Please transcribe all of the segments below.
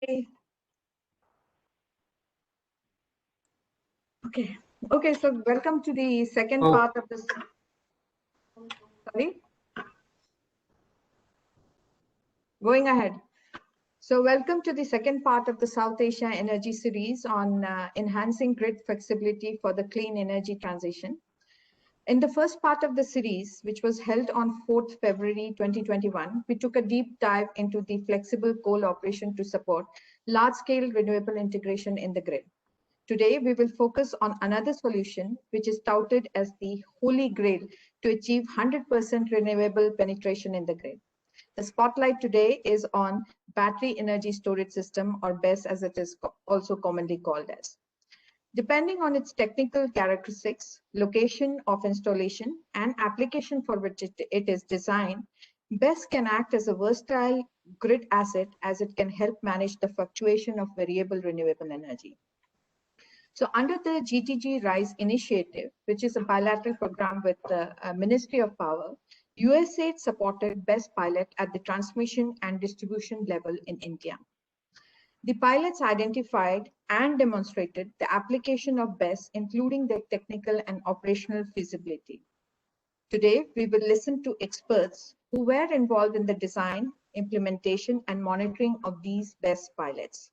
Okay, so welcome to the second part of this. Sorry? Going ahead. So welcome to the second part of the South Asia Energy Series on enhancing grid flexibility for the clean energy transition. In the first part of the series, which was held on 4th February 2021, we took a deep dive into the flexible coal operation to support large-scale renewable integration in the grid. Today, we will focus on another solution, which is touted as the holy grail to achieve 100% renewable penetration in the grid. The spotlight today is on battery energy storage system, or BESS as it is also commonly called as. Depending on its technical characteristics, location of installation, and application for which it is designed, BESS can act as a versatile grid asset as it can help manage the fluctuation of variable renewable energy. So under the GTG-RISE initiative, which is a bilateral program with the Ministry of Power, USAID supported BESS pilot at the transmission and distribution level in India. The pilots identified and demonstrated the application of BESS, including the technical and operational feasibility. Today, we will listen to experts who were involved in the design, implementation, and monitoring of these BESS pilots.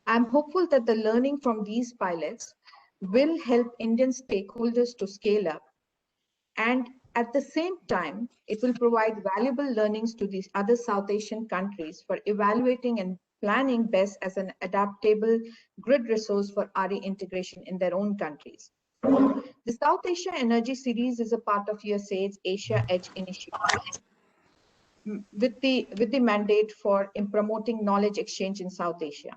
I'm hopeful that the learning from these pilots will help Indian stakeholders to scale up, and at the same time, it will provide valuable learnings to these other South Asian countries for evaluating and planning BESS as an adaptable grid resource for RE integration in their own countries. The South Asia Energy Series is a part of USAID's Asia Edge initiative with the mandate for promoting knowledge exchange in South Asia.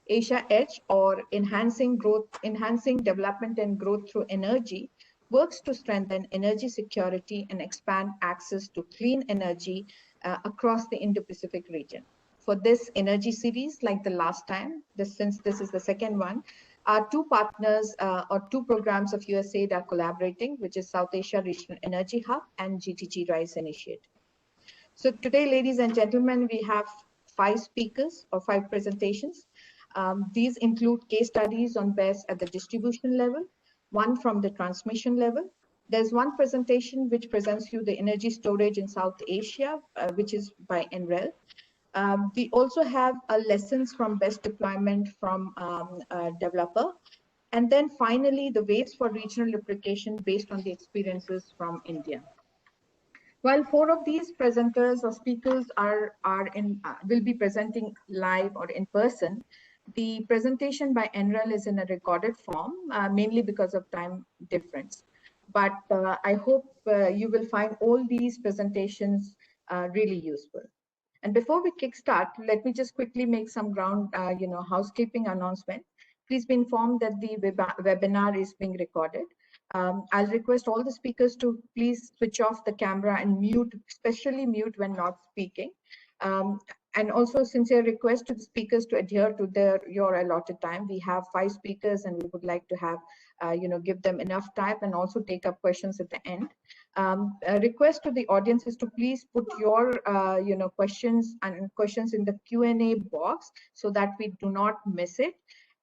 Asia Edge, or enhancing development and growth through energy, works to strengthen energy security and expand access to clean energy across the Indo-Pacific region. For this energy series, like the last time, since this is the second one, our two partners or two programs of USAID are collaborating, which is South Asia Regional Energy Hub and GTG-RISE initiative. So today, ladies and gentlemen, we have 5 speakers or 5 presentations. These include case studies on BESS at the distribution level, one from the transmission level. There's one presentation which presents you the energy storage in South Asia, which is by NREL. We also have lessons from BESS deployment from a developer. And then finally, the ways for regional replication based on the experiences from India. While 4 of these presenters or speakers will be presenting live or in person, the presentation by NREL is in a recorded form, mainly because of time difference. But I hope you will find all these presentations really useful. And before we kickstart, let me just quickly make some housekeeping announcement. Please be informed that the webinar is being recorded. I'll request all the speakers to please switch off the camera and mute, especially mute when not speaking. And also sincere request to the speakers to adhere to your allotted time. We have 5 speakers and we would like to have, give them enough time and also take up questions at the end. A request to the audience is to please put your, questions in the Q&A box so that we do not miss it.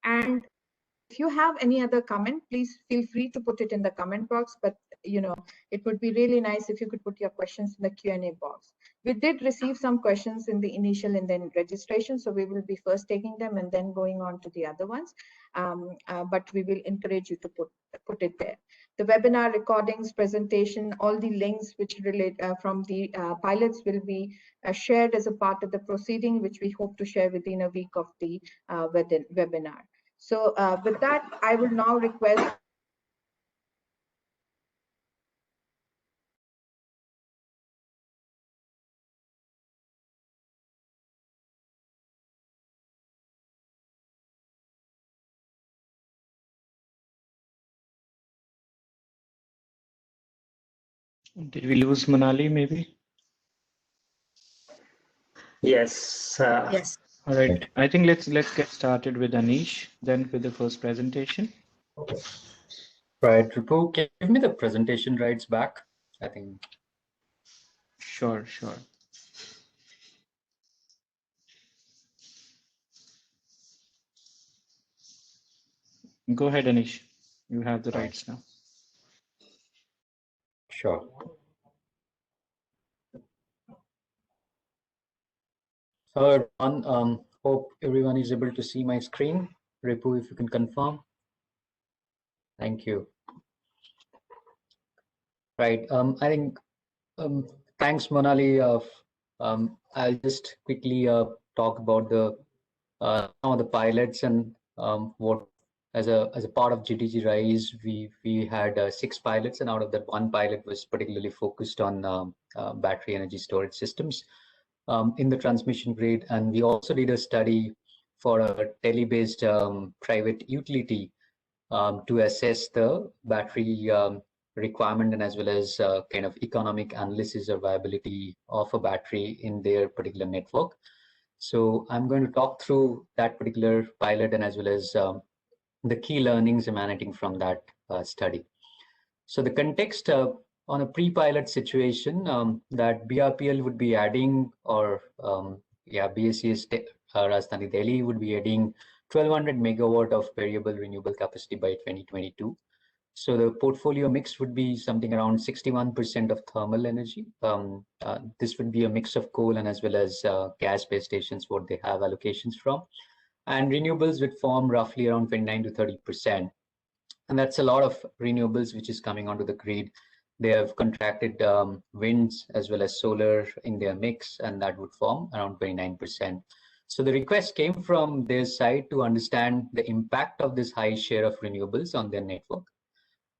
And if you have any other comment, please feel free to put it in the comment box, but it would be really nice if you could put your questions in the Q&A box. We did receive some questions in the initial and then registration, so we will be first taking them and then going on to the other ones. But we will encourage you to put it there. The webinar recordings, presentation, all the links which relate from the pilots will be shared as a part of the proceeding, which we hope to share within a week of the webinar. So with that, I will now request Did we lose Manali, maybe? Yes. Yes. All right. I think let's get started with Anish, then with the first presentation. Okay. Right, Ripu, give me the presentation rights back, I think. Sure. Go ahead, Anish. You have the rights now. Sure. So hope everyone is able to see my screen. Ripu, if you can confirm. Thank you. Right. I think thanks, Monali. I'll just quickly talk about some of the pilots and what as a part of GTG-RISE, we had 6 pilots, and out of that, 1 pilot was particularly focused on battery energy storage systems in the transmission grid, and we also did a study for a tele-based private utility to assess the battery requirement and as well as kind of economic analysis or viability of a battery in their particular network. So I'm going to talk through that particular pilot and as well as the key learnings emanating from that study. So the context on a pre-pilot situation that BRPL would be adding, or BSES Rajdhani Delhi would be adding 1200 megawatt of variable renewable capacity by 2022. So the portfolio mix would be something around 61% of thermal energy. This would be a mix of coal and as well as gas-based stations, what they have allocations from. And renewables would form roughly around 29 to 30%. And that's a lot of renewables which is coming onto the grid. They have contracted winds as well as solar in their mix, and that would form around 29%. So the request came from their side to understand the impact of this high share of renewables on their network.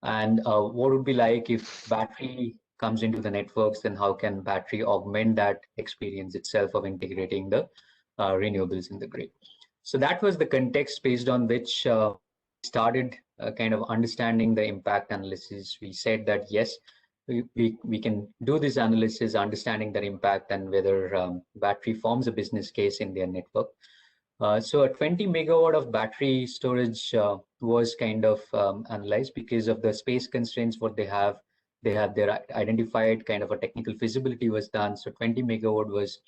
And what would be like if battery comes into the networks, then how can battery augment that experience itself of integrating the renewables in the grid? So that was the context based on which started kind of understanding the impact analysis. We said that yes, we can do this analysis, understanding that impact and whether battery forms a business case in their network. So a 20 megawatt of battery storage was kind of analyzed because of the space constraints what they have. They have their identified kind of a technical feasibility was done. So 20 megawatt was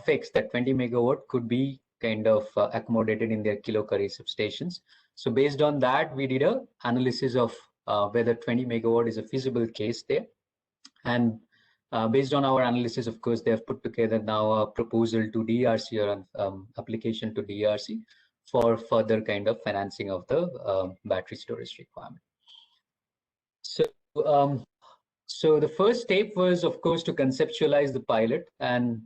fixed. That 20 megawatt could be kind of accommodated in their kilocurry substations. So based on that, we did a analysis of whether 20 megawatt is a feasible case there. And based on our analysis, of course, they have put together now a proposal to DRC or an application to DRC for further kind of financing of the battery storage requirement. So the first step was, of course, to conceptualize the pilot and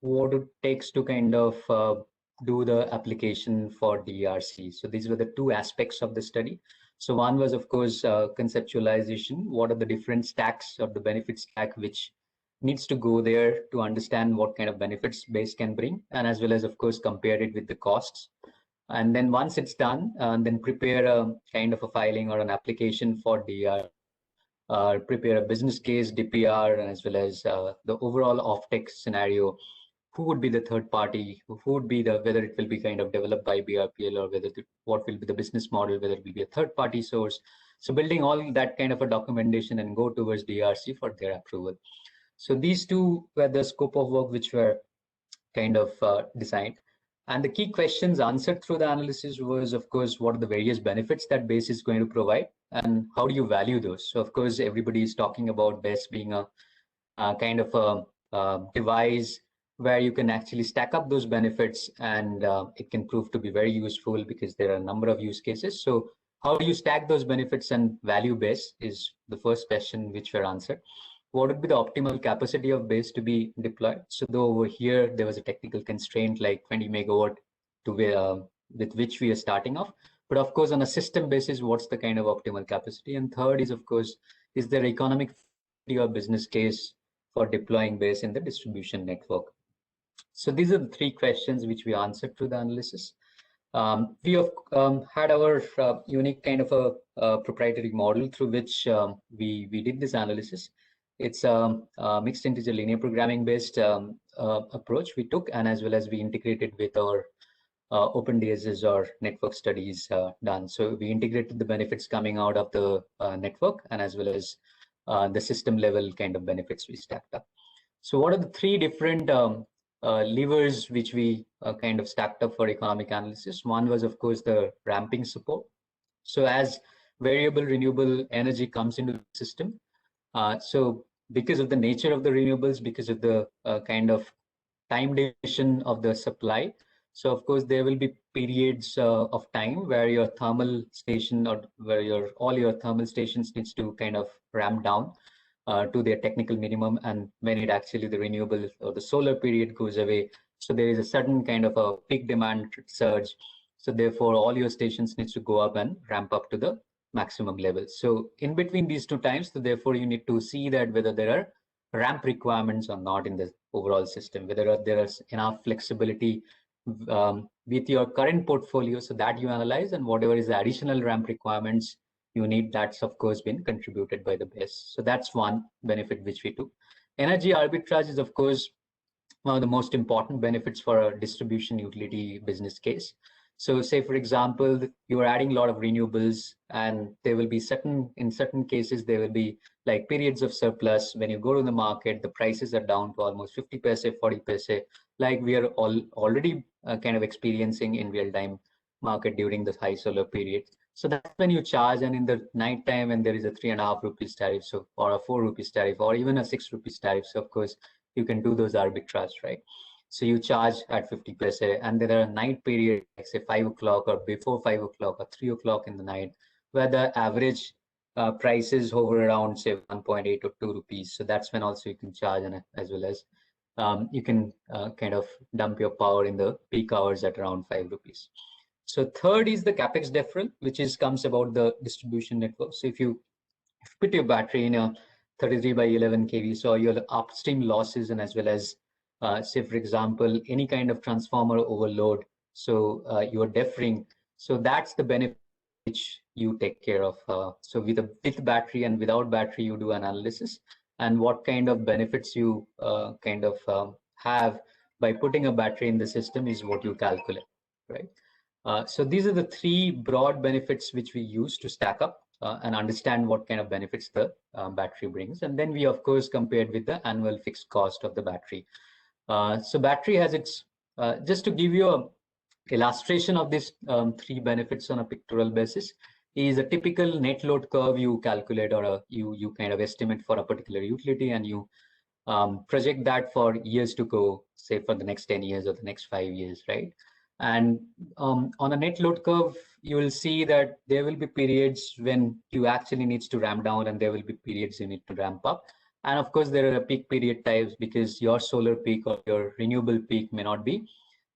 what it takes to kind of do the application for DRC. So these were the 2 aspects of the study. So one was, of course, conceptualization. What are the different stacks or the benefit stack which needs to go there to understand what kind of benefits BESS can bring, and as well as, of course, compare it with the costs. And then once it's done, then prepare a kind of a filing or an application for DR, prepare a business case, DPR, and as well as the overall offtake scenario. Who would be the third party? Who would be whether it will be kind of developed by BRPL or what will be the business model, whether it will be a third party source. So building all that kind of a documentation and go towards DRC for their approval. So these 2 were the scope of work which were kind of designed. And the key questions answered through the analysis was, of course, what are the various benefits that BESS is going to provide and how do you value those? So of course, everybody is talking about BESS being a kind of a device where you can actually stack up those benefits, and it can prove to be very useful because there are a number of use cases. So how do you stack those benefits and value BESS is the first question which were answered. What would be the optimal capacity of BESS to be deployed? So though over here, there was a technical constraint like 20 megawatt with which we are starting off. But of course, on a system basis, what's the kind of optimal capacity? And third is, of course, is there economic or business case for deploying BESS in the distribution network? So these are the 3 questions which we answered through the analysis. We have had our unique kind of a proprietary model through which we did this analysis. It's a mixed integer linear programming based approach we took, and as well as we integrated with our OpenDSS or network studies done. So we integrated the benefits coming out of the network and as well as the system level kind of benefits we stacked up. So what are the 3 different levers which we kind of stacked up for economic analysis? One was, of course, the ramping support. So as variable renewable energy comes into the system, so because of the nature of the renewables, because of the kind of time duration of the supply, so of course there will be periods of time where your thermal station, or where all your thermal stations needs to kind of ramp down to their technical minimum, and when it actually the renewable or the solar period goes away, so there is a sudden kind of a peak demand surge. So therefore all your stations needs to go up and ramp up to the maximum level. So in between these two times, so therefore you need to see that whether there are ramp requirements or not in the overall system, whether there is enough flexibility with your current portfolio, so that you analyze, and whatever is the additional ramp requirements you need, that's of course been contributed by the BESS. So that's one benefit which we do. Energy arbitrage is of course one of the most important benefits for a distribution utility business case. So say for example, you are adding a lot of renewables, and there will be in certain cases, there will be like periods of surplus. When you go to the market, the prices are down to almost 50 paise, 40 paise, like we are already kind of experiencing in real time market during the high solar period. So that's when you charge, and in the night time when there is a 3.5 rupees tariff, so or a 4 rupees tariff, or even a 6 rupees tariff, so of course you can do those arbitrage, right? So you charge at 50 paise, and there are night period, like say 5 o'clock or before 5 o'clock or 3 o'clock in the night, where the average prices hover around say 1.8 or 2 rupees. So that's when also you can charge, and as well as you can kind of dump your power in the peak hours at around 5 rupees. So third is the capex deferral, which comes about the distribution network. So if you put your battery in a 33 by 11 kV, so your upstream losses, and as well as say for example any kind of transformer overload, so you are deferring, so that's the benefit which you take care of. So with battery and without battery, you do analysis, and what kind of benefits you kind of have by putting a battery in the system is what you calculate, right? So these are the three broad benefits which we use to stack up and understand what kind of benefits the battery brings. And then we of course compared with the annual fixed cost of the battery. So battery has its, just to give you a illustration of these three benefits on a pictorial basis, is a typical net load curve you calculate, or you kind of estimate for a particular utility, and you project that for years to go, say for the next 10 years or the next 5 years, right? And on a net load curve, you will see that there will be periods when you actually needs to ramp down, and there will be periods you need to ramp up. And of course, there are peak period types, because your solar peak or your renewable peak may not be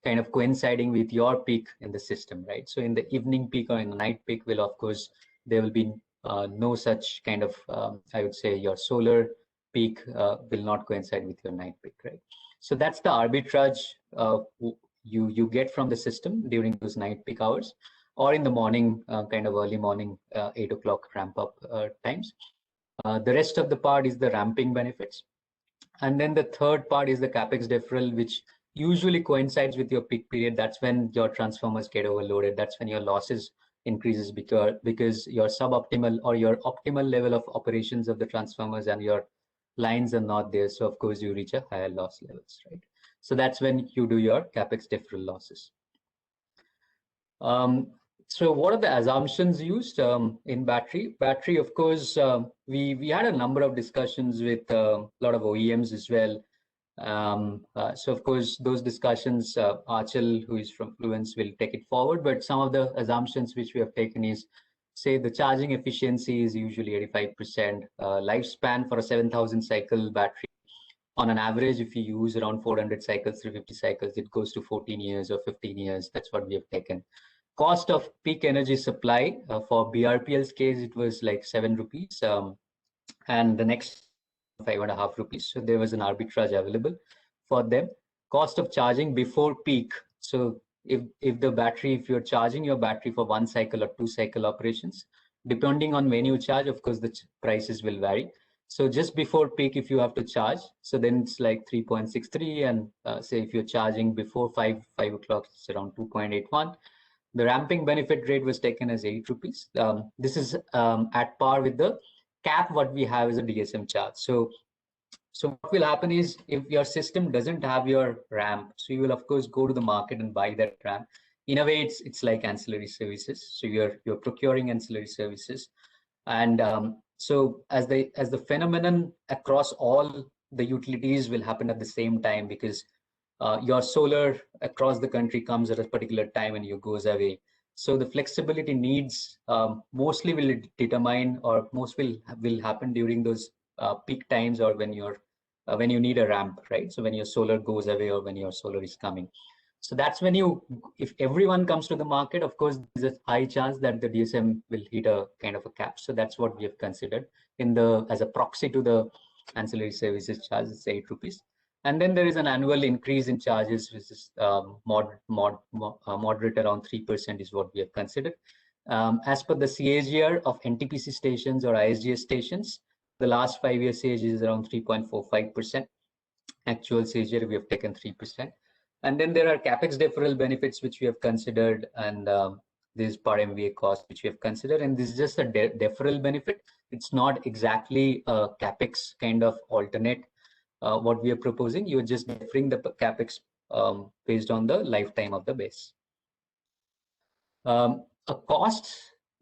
kind of coinciding with your peak in the system, right? So in the evening peak or in the night peak, will of course, there will be no such kind of, I would say your solar peak will not coincide with your night peak, right? So that's the arbitrage you get from the system during those night peak hours, or in the morning, kind of early morning, 8 o'clock ramp up times. The rest of the part is the ramping benefits. And then the third part is the capex deferral, which usually coincides with your peak period. That's when your transformers get overloaded. That's when your losses increases, because your suboptimal or your optimal level of operations of the transformers and your lines are not there. So of course you reach a higher loss levels, right? So that's when you do your capex deferral losses. So what are the assumptions used in battery? Battery, of course, we had a number of discussions with a lot of OEMs as well. So of course, those discussions, Achal, who is from Fluence, will take it forward. But some of the assumptions which we have taken is, say the charging efficiency is usually 85%. Lifespan for a 7,000 cycle battery, on an average, if you use around 400 cycles, 350 cycles, it goes to 14 years or 15 years. That's what we have taken. Cost of peak energy supply, for BRPL's case, it was like 7 rupees, and the next 5.5 rupees. So there was an arbitrage available for them. Cost of charging before peak. So if you're charging your battery for 1 cycle or 2 cycle operations, depending on when you charge, of course, the prices will vary. So just before peak, if you have to charge, so then it's like 3.63, and say if you're charging before 5 o'clock, it's around 2.81. The ramping benefit rate was taken as 8 rupees. This is at par with the cap what we have as a DSM charge. So what will happen is, if your system doesn't have your ramp, so you will of course go to the market and buy that ramp. in a way, it's like ancillary services. So you're procuring ancillary services, and so as the phenomenon across all the utilities will happen at the same time, because your solar across the country comes at a particular time and you goes away. So the flexibility needs mostly will determine, or most will happen during those peak times, or when you need a ramp, right? So when your solar goes away or when your solar is coming. So that's when if everyone comes to the market, of course, there's a high chance that the DSM will hit a kind of a cap. So that's what we have considered as a proxy to the ancillary services charge, it's 8 rupees. And then there is an annual increase in charges, which is moderate around 3% is what we have considered. As per the CAGR of NTPC stations or ISGS stations, the last 5-year CAGR is around 3.45%. Actual CAGR, we have taken 3%. And then there are capex deferral benefits, which we have considered, and this per MVA cost, which we have considered. And this is just a deferral benefit. It's not exactly a capex kind of alternate. What we are proposing, you are just deferring the capex based on the lifetime of the base. A cost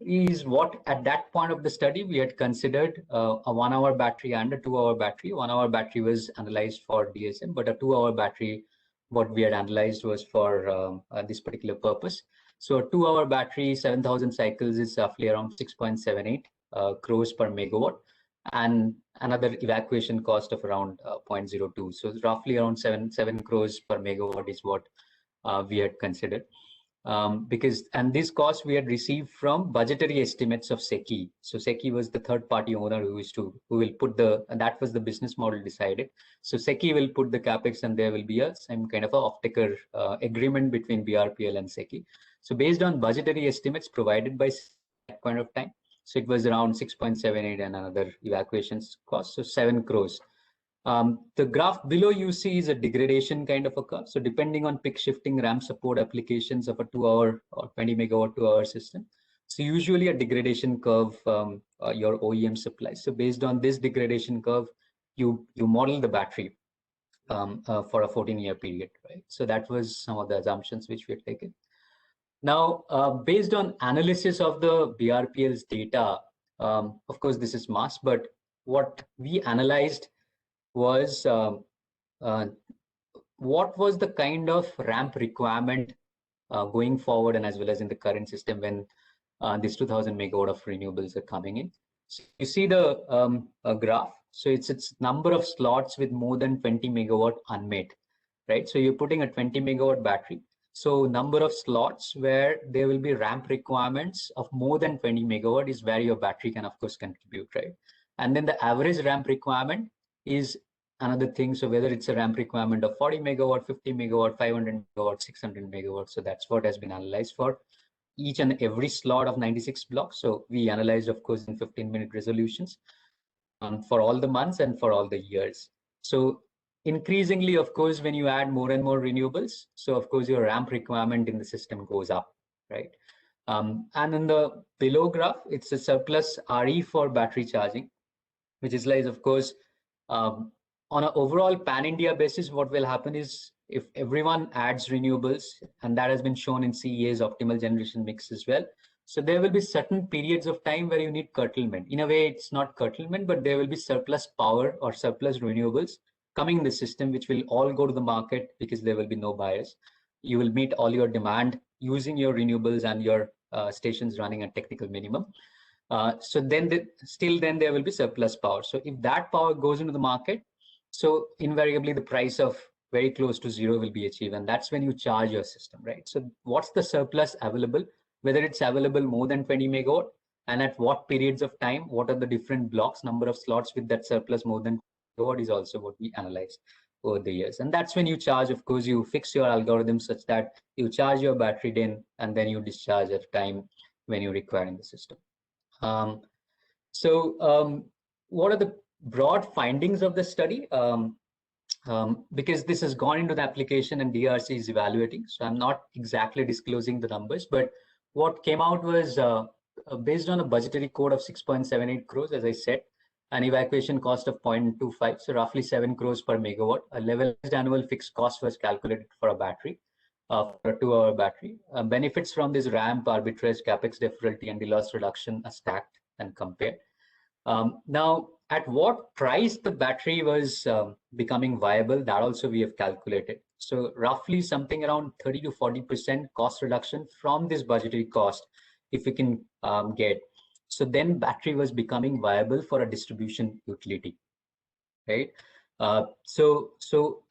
is what at that point of the study we had considered a 1-hour battery and a 2-hour battery. 1-hour battery was analyzed for DSM, but a 2-hour battery, what we had analyzed was for this particular purpose. So a 2-hour battery, 7,000 cycles is roughly around 6.78 crores per megawatt, and another evacuation cost of around 0.02. So roughly around 7 crores per megawatt is what we had considered. And this cost we had received from budgetary estimates of SECI. So SECI was the third-party owner who will put and that was the business model decided. So SECI will put the capex, and there will be some kind of a off-taker agreement between BRPL and SECI. So based on budgetary estimates provided by SECI at that point of time, so it was around 6.78 and another evacuations cost, so 7 crores. The graph below you see is a degradation kind of a curve. So depending on peak shifting ramp support applications of a 2-hour or 20 megawatt 2-hour system, so usually a degradation curve your OEM supplies. So based on this degradation curve, you model the battery for a 14-year period, right? So that was some of the assumptions which we had taken. Now, based on analysis of the BRPL's data, of course, this is mass, but what we analyzed was what was the kind of ramp requirement going forward, and as well as in the current system when this 2,000 megawatt of renewables are coming in. So you see the graph. So it's number of slots with more than 20 megawatt unmet, right? So you're putting a 20 megawatt battery. So number of slots where there will be ramp requirements of more than 20 megawatt is where your battery can, of course, contribute, right? And then the average ramp requirement is another thing. So whether it's a ramp requirement of 40 megawatt, 50 megawatt, 500 megawatt, 600 megawatt. So that's what has been analyzed for each and every slot of 96 blocks. So we analyzed, of course, in 15-minute resolutions for all the months and for all the years. So increasingly, of course, when you add more and more renewables, so of course your ramp requirement in the system goes up, right? And in the below graph, it's a surplus RE for battery charging, which is like, of course, on an overall pan-India basis, what will happen is if everyone adds renewables, and that has been shown in CEA's optimal generation mix as well. So there will be certain periods of time where you need curtailment. In a way, it's not curtailment, but there will be surplus power or surplus renewables coming in the system, which will all go to the market because there will be no buyers. You will meet all your demand using your renewables and your stations running at technical minimum. So then there will be surplus power. So if that power goes into the market, so invariably the price of very close to zero will be achieved, and that's when you charge your system, right? So what's the surplus available, whether it's available more than 20 megawatt, and at what periods of time, what are the different blocks, number of slots with that surplus more than megawatt is also what we analyzed over the years. And that's when you charge, of course, you fix your algorithm such that you charge your battery then, and then you discharge at a time when you require in the system. What are the broad findings of the study? Because this has gone into the application and DRC is evaluating, so I'm not exactly disclosing the numbers, but what came out was based on a budgetary code of 6.78 crores, as I said, an evacuation cost of 0.25, so roughly 7 crores per megawatt. A levelized annual fixed cost was calculated for a battery. for a 2-hour battery. Benefits from this ramp, arbitrage, capex deferral, and the loss reduction are stacked and compared. Now, at what price the battery was becoming viable, that also we have calculated. So roughly something around 30 to 40% cost reduction from this budgetary cost, if we can get. So then battery was becoming viable for a distribution utility, right? So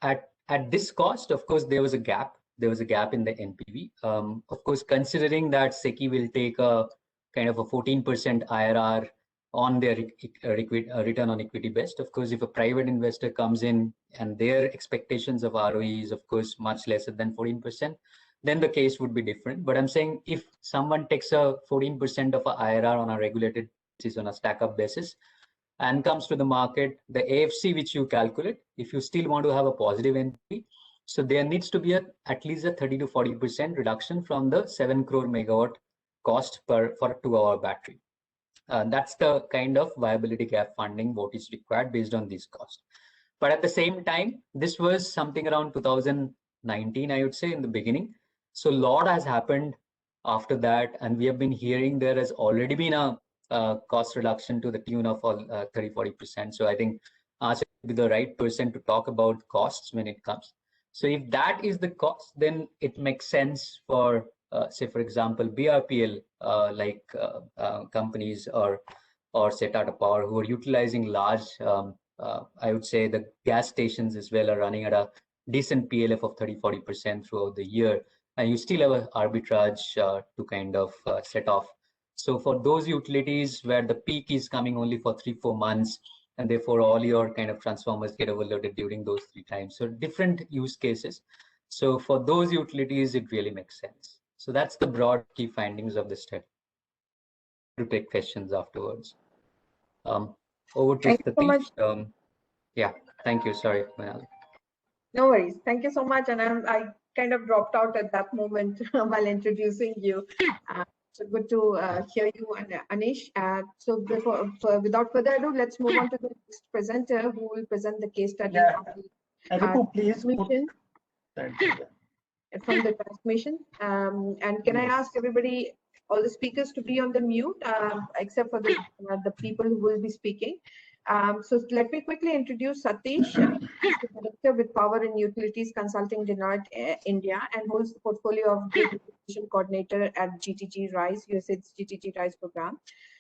at this cost, of course, there was a gap. There was a gap in the NPV. Of course, considering that SECI will take a kind of a 14% IRR on their return on equity based. Of course, if a private investor comes in and their expectations of ROE is, of course, much lesser than 14%, then the case would be different. But I'm saying if someone takes a 14% of a IRR on a regulated basis, on a stack-up basis, and comes to the market, the AFC which you calculate, if you still want to have a positive NPV, so there needs to be at least a 30 to 40% reduction from the 7 crore megawatt cost for a 2-hour battery. That's the kind of viability gap funding what is required based on these costs. But at the same time, this was something around 2019, I would say, in the beginning. So a lot has happened after that, and we have been hearing there has already been a cost reduction to the tune of 30-40%. So I think Asha will be the right person to talk about costs when it comes. So if that is the cost, then it makes sense for say, for example, BRPL like companies or say Tata Power, who are utilizing large, I would say the gas stations as well are running at a decent PLF of 30-40% throughout the year, and you still have an arbitrage to kind of set off. So for those utilities where the peak is coming only for 3-4 months, and therefore all your kind of transformers get overloaded during those 3 times. So different use cases. So for those utilities, it really makes sense. So that's the broad key findings of the study. To take questions afterwards. Over to Thank you so much. Yeah, thank you. Sorry, Manali. No worries. Thank you so much. And I kind of dropped out at that moment while introducing you. So good to hear you, and Anish. So without further ado, let's move on to the next presenter who will present the case study please from the transmission. And can I ask everybody, all the speakers, to be on the mute, except for the people who will be speaking. So let me quickly introduce Satish, the director with Power and Utilities Consulting Deloitte India, and holds the portfolio of Grid Integration Coordinator at GTG-RISE, USAID's GTG-RISE program.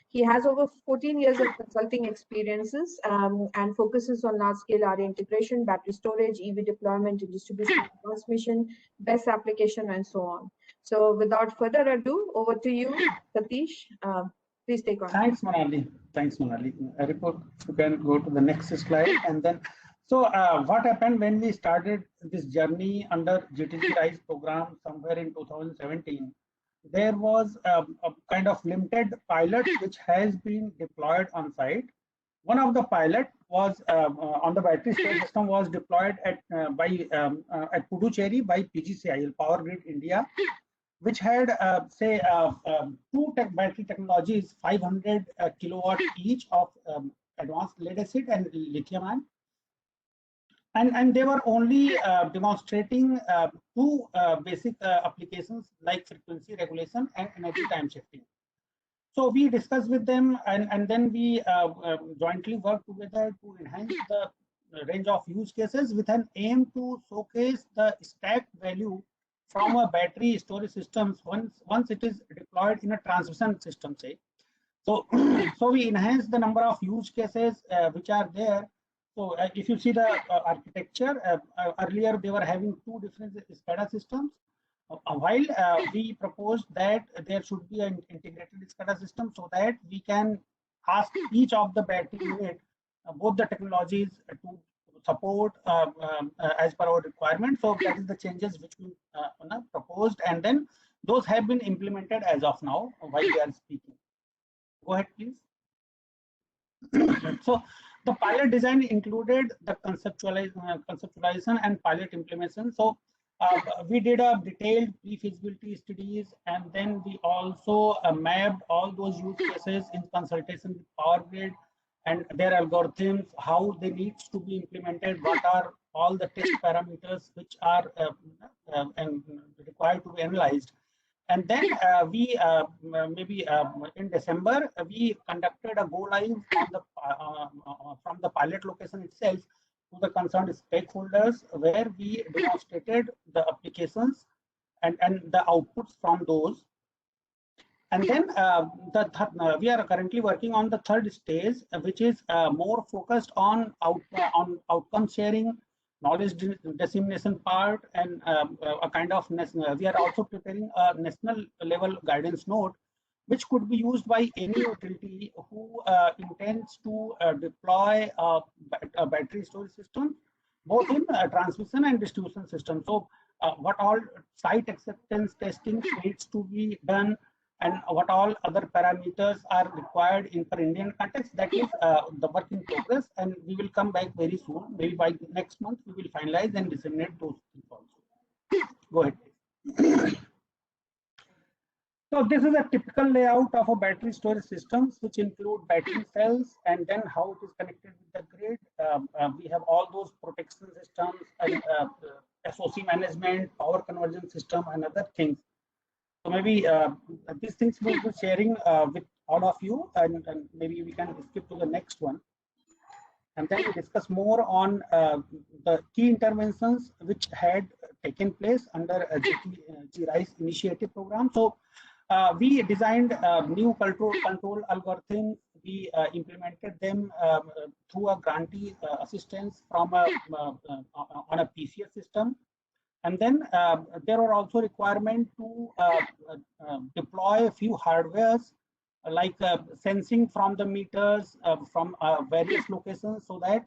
He has over 14 years of consulting experiences and focuses on large-scale RE integration, battery storage, EV deployment, distribution, transmission, BESS application, and so on. So without further ado, over to you, Satish. Please take on. Thanks, Manali. Aripur, you can go to the next slide. And then, so what happened when we started this journey under GTG-RISE program somewhere in 2017? There was a kind of limited pilot which has been deployed on site. One of the pilot was on the battery storage system was deployed at Puducherry by PGCIL, Power Grid India, which had two battery technologies, 500 kilowatt each of advanced lead acid and lithium ion. And they were only demonstrating 2 basic applications like frequency regulation and energy time shifting. So we discussed with them, and then we jointly worked together to enhance the range of use cases with an aim to showcase the stacked value from a battery storage systems once it is deployed in a transmission system, say. So, so we enhance the number of use cases which are there. So if you see the architecture, earlier they were having 2 different SCADA systems, while we proposed that there should be an integrated SCADA system so that we can ask each of the battery unit both the technologies to support as per our requirement. So that is the changes which we proposed, and then those have been implemented as of now while we are speaking. Go ahead, please. So the pilot design included the conceptualization and pilot implementation. So we did a detailed pre-feasibility studies, and then we also mapped all those use cases in consultation with Power Grid and their algorithms, how they need to be implemented, what are all the test parameters which are and required to be analyzed. And then we maybe in December we conducted a go live on the from the pilot location itself to the concerned stakeholders, where we demonstrated the applications and the outputs from those. And then we are currently working on the third stage, which is more focused on outcome sharing, knowledge dissemination part, and a kind of we are also preparing a national level guidance note, which could be used by any utility who intends to deploy a battery storage system, both in transmission and distribution system. So what all site acceptance testing needs to be done, and what all other parameters are required in per Indian context, that is the work in progress, and we will come back very soon. Maybe by next month we will finalize and disseminate those things also. Go ahead. So this is a typical layout of a battery storage systems, which include battery cells and then how it is connected with the grid. We have all those protection systems and SOC management, power conversion system, and other things. So maybe these things we'll be sharing with all of you, and maybe we can skip to the next one. And then we discuss more on the key interventions which had taken place under a GTG-RISE initiative program. So we designed new control algorithms. We implemented them through a grantee assistance from on a PCS system. And then there are also requirements to deploy a few hardwares like sensing from the meters from various locations, so that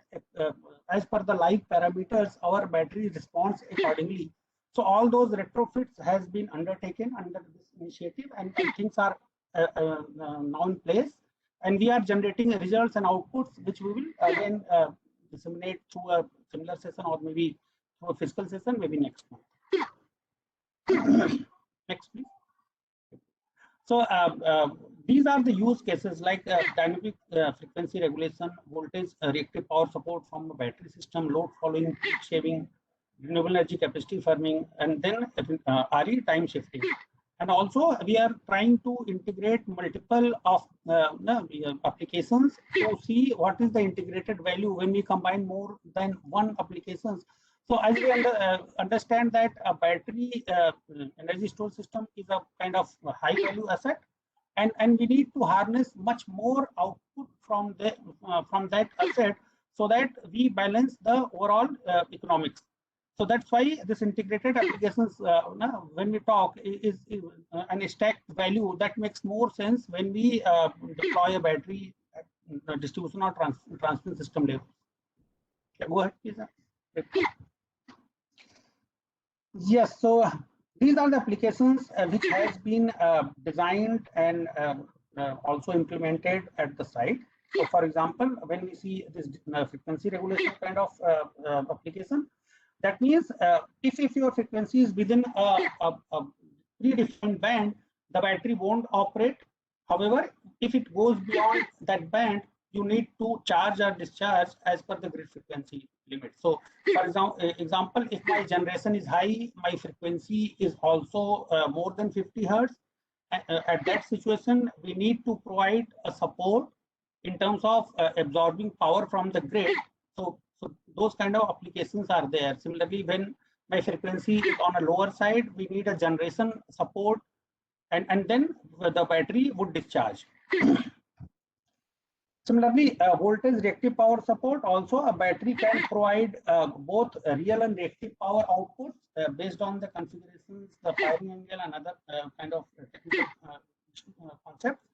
as per the live parameters, our battery responds accordingly. So all those retrofits has been undertaken under this initiative, and things are now in place. And we are generating results and outputs, which we will again disseminate through a similar session, or maybe through a physical session, maybe next month. Next, please. So these are the use cases like dynamic frequency regulation, voltage reactive power support from a battery system, load following, peak shaving, renewable energy capacity firming, and then RE time shifting. And also we are trying to integrate multiple of applications to see what is the integrated value when we combine more than one applications. So as we understand that a battery energy storage system is a kind of high value asset, and we need to harness much more output from that asset, so that we balance the overall economics. So that's why this integrated applications, when we talk, is an stacked value that makes more sense when we deploy a battery at distribution or transmission system level. Okay, go ahead, please. Yes, so these are the applications which has been designed and also implemented at the site. So for example, when we see this frequency regulation kind of application, that means if your frequency is within a predefined band, the battery won't operate. However, if it goes beyond that band, you need to charge or discharge as per the grid frequency limit. So for example, if my generation is high, my frequency is also more than 50 Hertz. At that situation, we need to provide a support in terms of absorbing power from the grid. So those kind of applications are there. Similarly, when my frequency is on a lower side, we need a generation support, and then the battery would discharge. Similarly, voltage reactive power support, also a battery can provide both real and reactive power outputs based on the configurations, the firing angle, and other kind of technical concepts.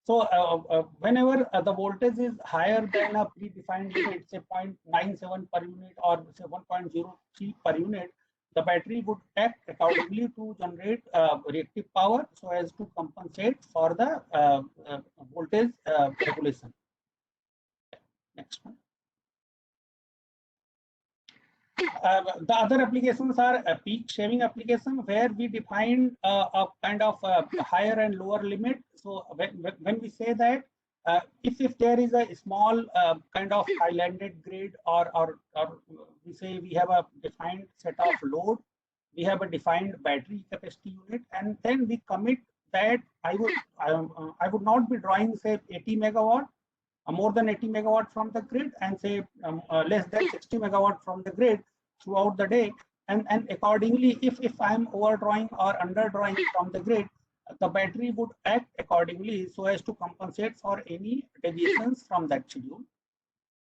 So whenever the voltage is higher than a predefined limit, say 0.97 per unit or say 1.03 per unit, the battery would act accordingly to generate reactive power so as to compensate for the voltage regulation. Next one. The other applications are a peak shaving application, where we define a kind of higher and lower limit. So when we say that If there is a small kind of islanded grid, or we say we have a defined set of load, we have a defined battery capacity unit, and then we commit that I would not be drawing say 80 megawatt, more than 80 megawatt from the grid, and say less than 60 megawatt from the grid throughout the day, and accordingly, if I'm overdrawing or underdrawing from the grid, the battery would act accordingly so as to compensate for any deviations from that schedule.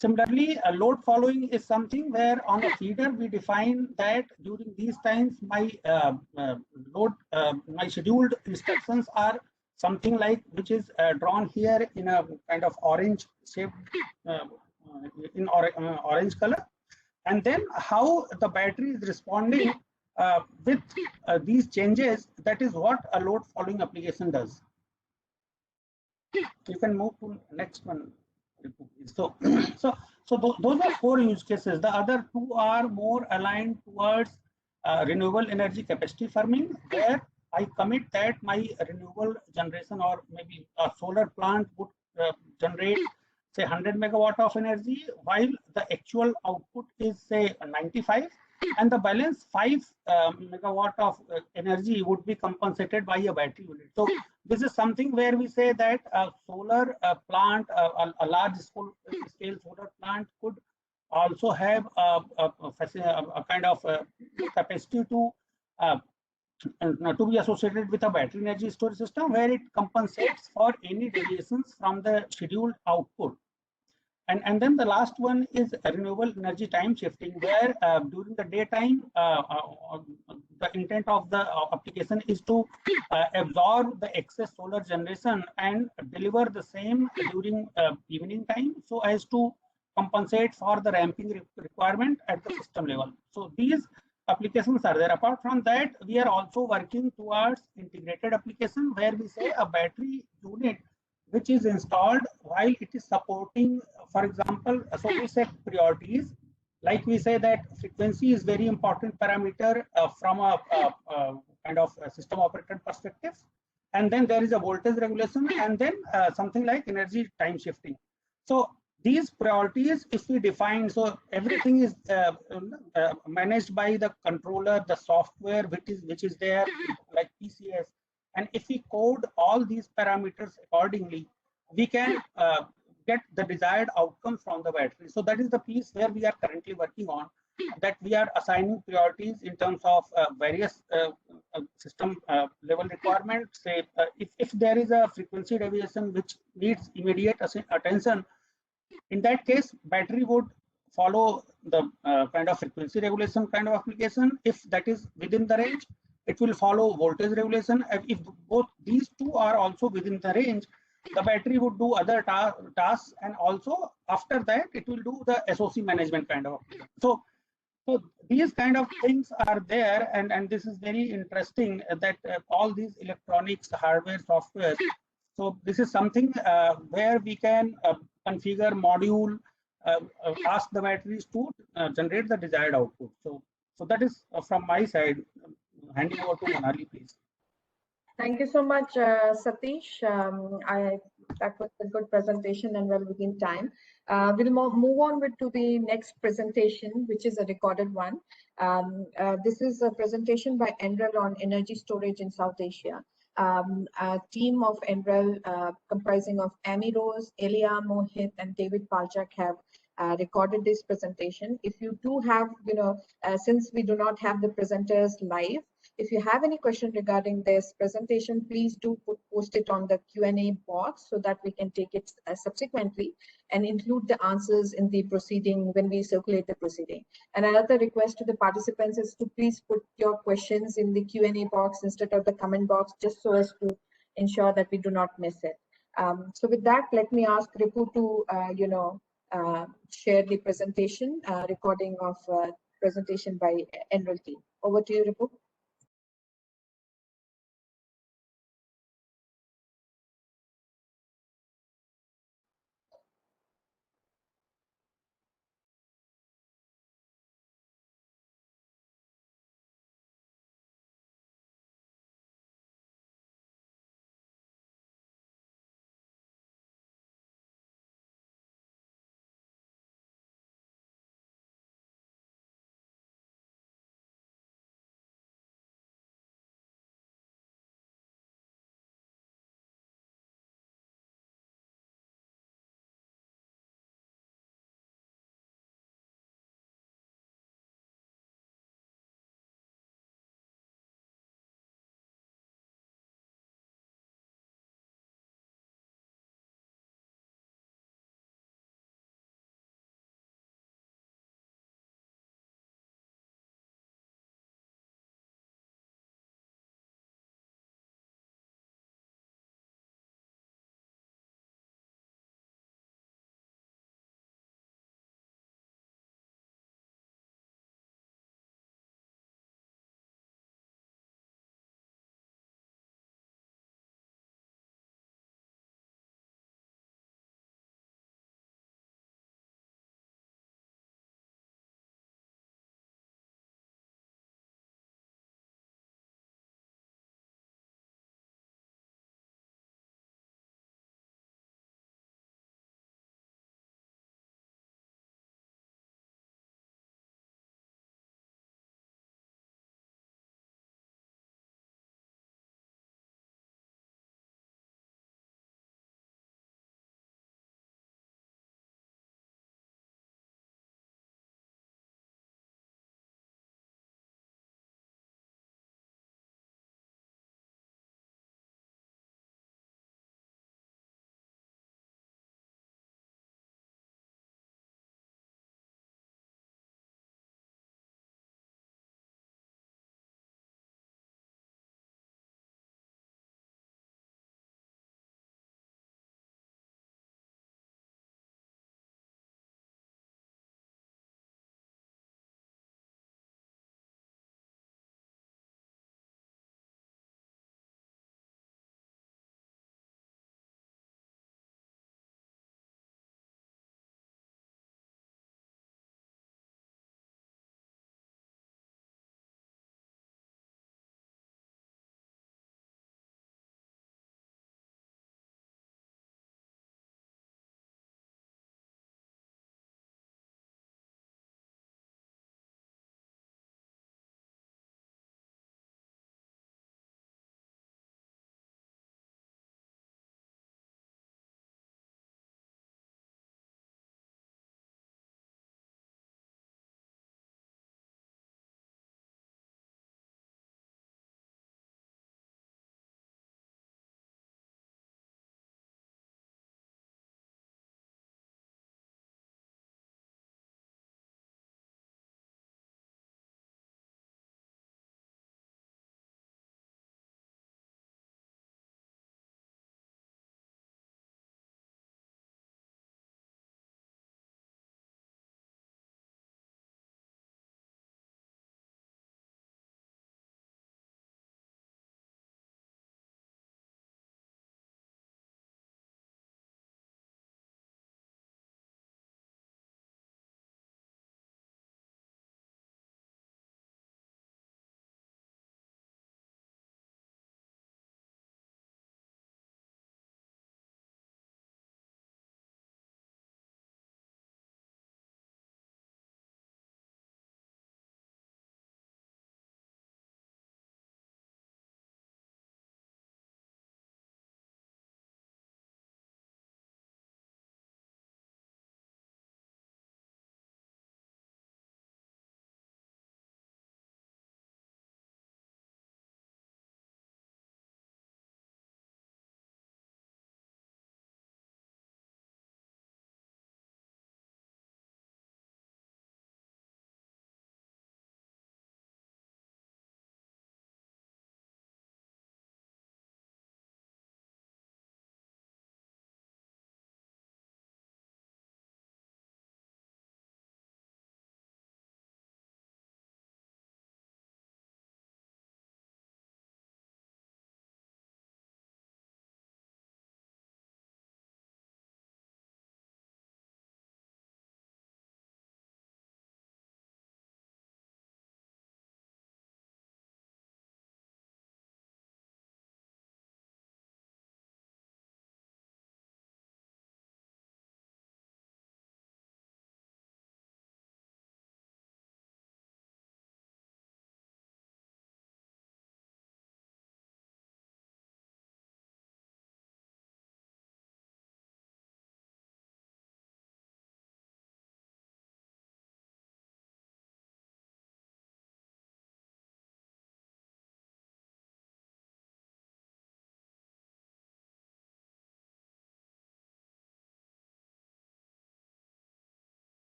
Similarly, a load following is something where on a feeder we define that during these times my my scheduled instructions are something like, which is drawn here in a kind of orange shape, in orange color, and then how the battery is responding with these changes. That is what a load following application does. You can move to next one. So, those are 4 use cases. The other 2 are more aligned towards renewable energy capacity firming, where I commit that my renewable generation, or maybe a solar plant, would generate say 100 megawatt of energy, while the actual output is say 95, and the balance 5 megawatt of energy would be compensated by a battery unit. So this is something where we say that a solar plant, a large scale solar plant, could also have a kind of capacity to be associated with a battery energy storage system, where it compensates for any deviations from the scheduled output. And then the last one is renewable energy time shifting, where during the daytime, the intent of the application is to absorb the excess solar generation and deliver the same during evening time, so as to compensate for the ramping requirement at the system level. So these applications are there. Apart from that, we are also working towards integrated application, where we say a battery unit which is installed while it is supporting, for example, so we set priorities, like we say that frequency is very important parameter from a kind of a system operator perspective, and then there is a voltage regulation, and then something like energy time shifting. So these priorities, if we define, so everything is managed by the controller, the software which is there, like PCS. And if we code all these parameters accordingly, we can get the desired outcome from the battery. So that is the piece where we are currently working on, that we are assigning priorities in terms of various system level requirements. Say if there is a frequency deviation which needs immediate attention, in that case, battery would follow the kind of frequency regulation kind of application. If that is within the range, it will follow voltage regulation. If both these 2 are also within the range, the battery would do other tasks, and also after that it will do the SOC management kind of. So these kind of things are there, and this is very interesting that all these electronics, hardware, software. So this is something where we can configure module, ask the batteries to generate the desired output. So that is from my side. Handing over to Manali, please. Thank you so much, Satish. That was a good presentation and well within time. We'll move on to the next presentation, which is a recorded one. This is a presentation by NREL on energy storage in South Asia. A team of NREL comprising of Amy Rose, Elia, Mohit, and David Paljak have recorded this presentation. If you do have, since we do not have the presenters live, if you have any question regarding this presentation, please do post it on the Q&A box so that we can take it subsequently and include the answers in the proceeding when we circulate the proceeding. And another request to the participants is to please put your questions in the Q&A box instead of the comment box, just so as to ensure that we do not miss it. So with that, let me ask Ripu to, share the presentation, recording of presentation by NREL team. Over to you, Ripu.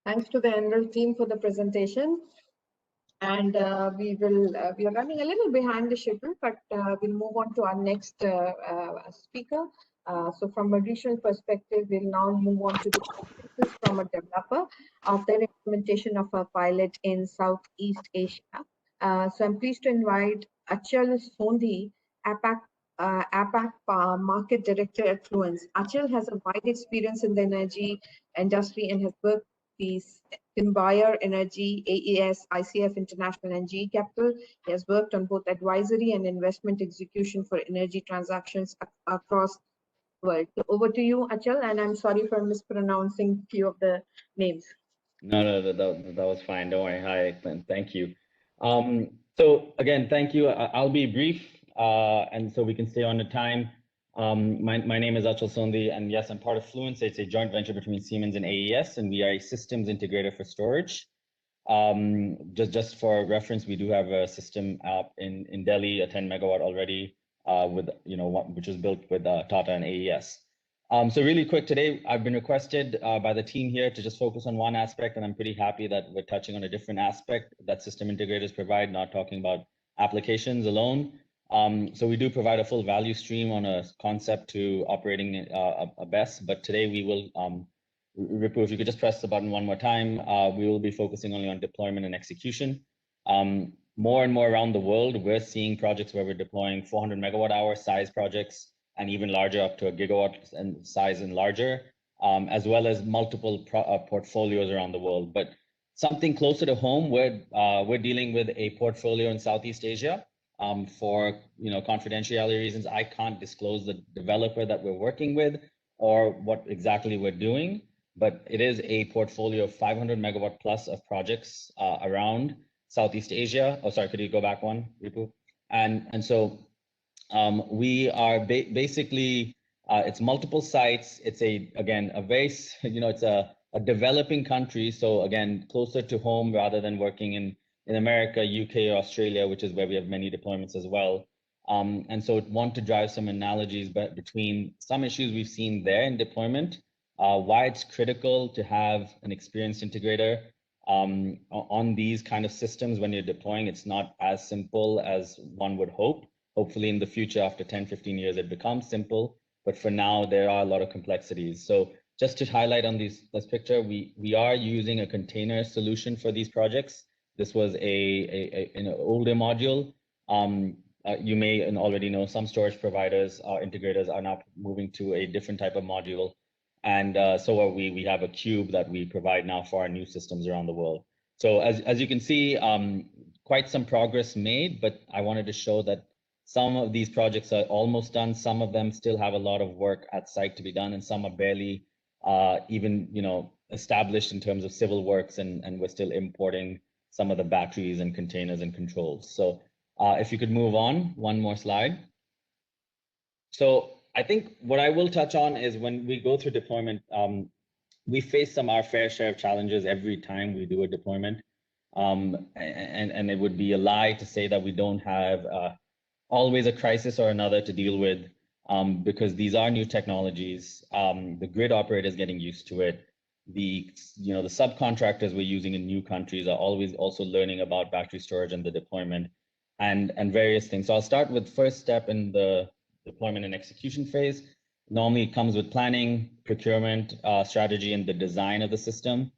Thanks to the NREL team for the presentation. And we are running a little behind the schedule, but we'll move on to our next speaker. So from a regional perspective, we'll now move on to the consensus from a developer of their implementation of a pilot in Southeast Asia. So I'm pleased to invite Achal Sondhi, APAC Market Director at Fluence. Achal has a wide experience in the energy industry and has worked in Bayer Energy, AES, ICF International, and GE Capital. He has worked on both advisory and investment execution for energy transactions across the world. So over to you, Achal, and I'm sorry for mispronouncing a few of the names. No, that was fine. Don't worry. Hi, thank you. So again, thank you. I'll be brief, and so we can stay on the time. My name is Achal Sondhi, and yes, I'm part of Fluence. It's a joint venture between Siemens and AES, and we are a systems integrator for storage. Just for reference, we do have a system in Delhi, a 10 megawatt already, with which was built with Tata and AES. So really quick today, I've been requested by the team here to just focus on one aspect, and I'm pretty happy that we're touching on a different aspect that system integrators provide, not talking about applications alone. So we do provide a full value stream on a concept to operating a BESS, but today we will, Ripu, if you could just press the button one more time, we will be focusing only on deployment and execution. More and more around the world, we're seeing projects where we're deploying 400 megawatt hour size projects and even larger, up to a gigawatt and size and larger, as well as multiple portfolios around the world. But something closer to home, we're dealing with a portfolio in Southeast Asia. For confidentiality reasons, I can't disclose the developer that we're working with or what exactly we're doing, but it is a portfolio of 500 megawatt plus of projects around Southeast Asia. Oh, sorry, could you go back one, Ripu? And so we are basically, it's multiple sites. It's a very, it's a developing country. So again, closer to home rather than working in America, UK, or Australia, which is where we have many deployments as well. And so want to drive some analogies between some issues we've seen there in deployment, why it's critical to have an experienced integrator on these kind of systems when you're deploying. It's not as simple as one would hope. Hopefully in the future, after 10, 15 years, it becomes simple. But for now, there are a lot of complexities. So just to highlight on this picture, we are using a container solution for these projects. This was an older module. You may already know some storage providers, integrators are now moving to a different type of module. And so are we. We have a cube that we provide now for our new systems around the world. So as you can see, quite some progress made, but I wanted to show that some of these projects are almost done. Some of them still have a lot of work at site to be done, and some are barely even established in terms of civil works, and we're still importing some of the batteries and containers and controls. So if you could move on, one more slide. So I think what I will touch on is when we go through deployment, we face our fair share of challenges every time we do a deployment. And it would be a lie to say that we don't have always a crisis or another to deal with, because these are new technologies. The grid operators getting used to it. The subcontractors we're using in new countries are always also learning about battery storage and the deployment and various things. So I'll start with first step in the deployment and execution phase. Normally it comes with planning, procurement, strategy, and the design of the system.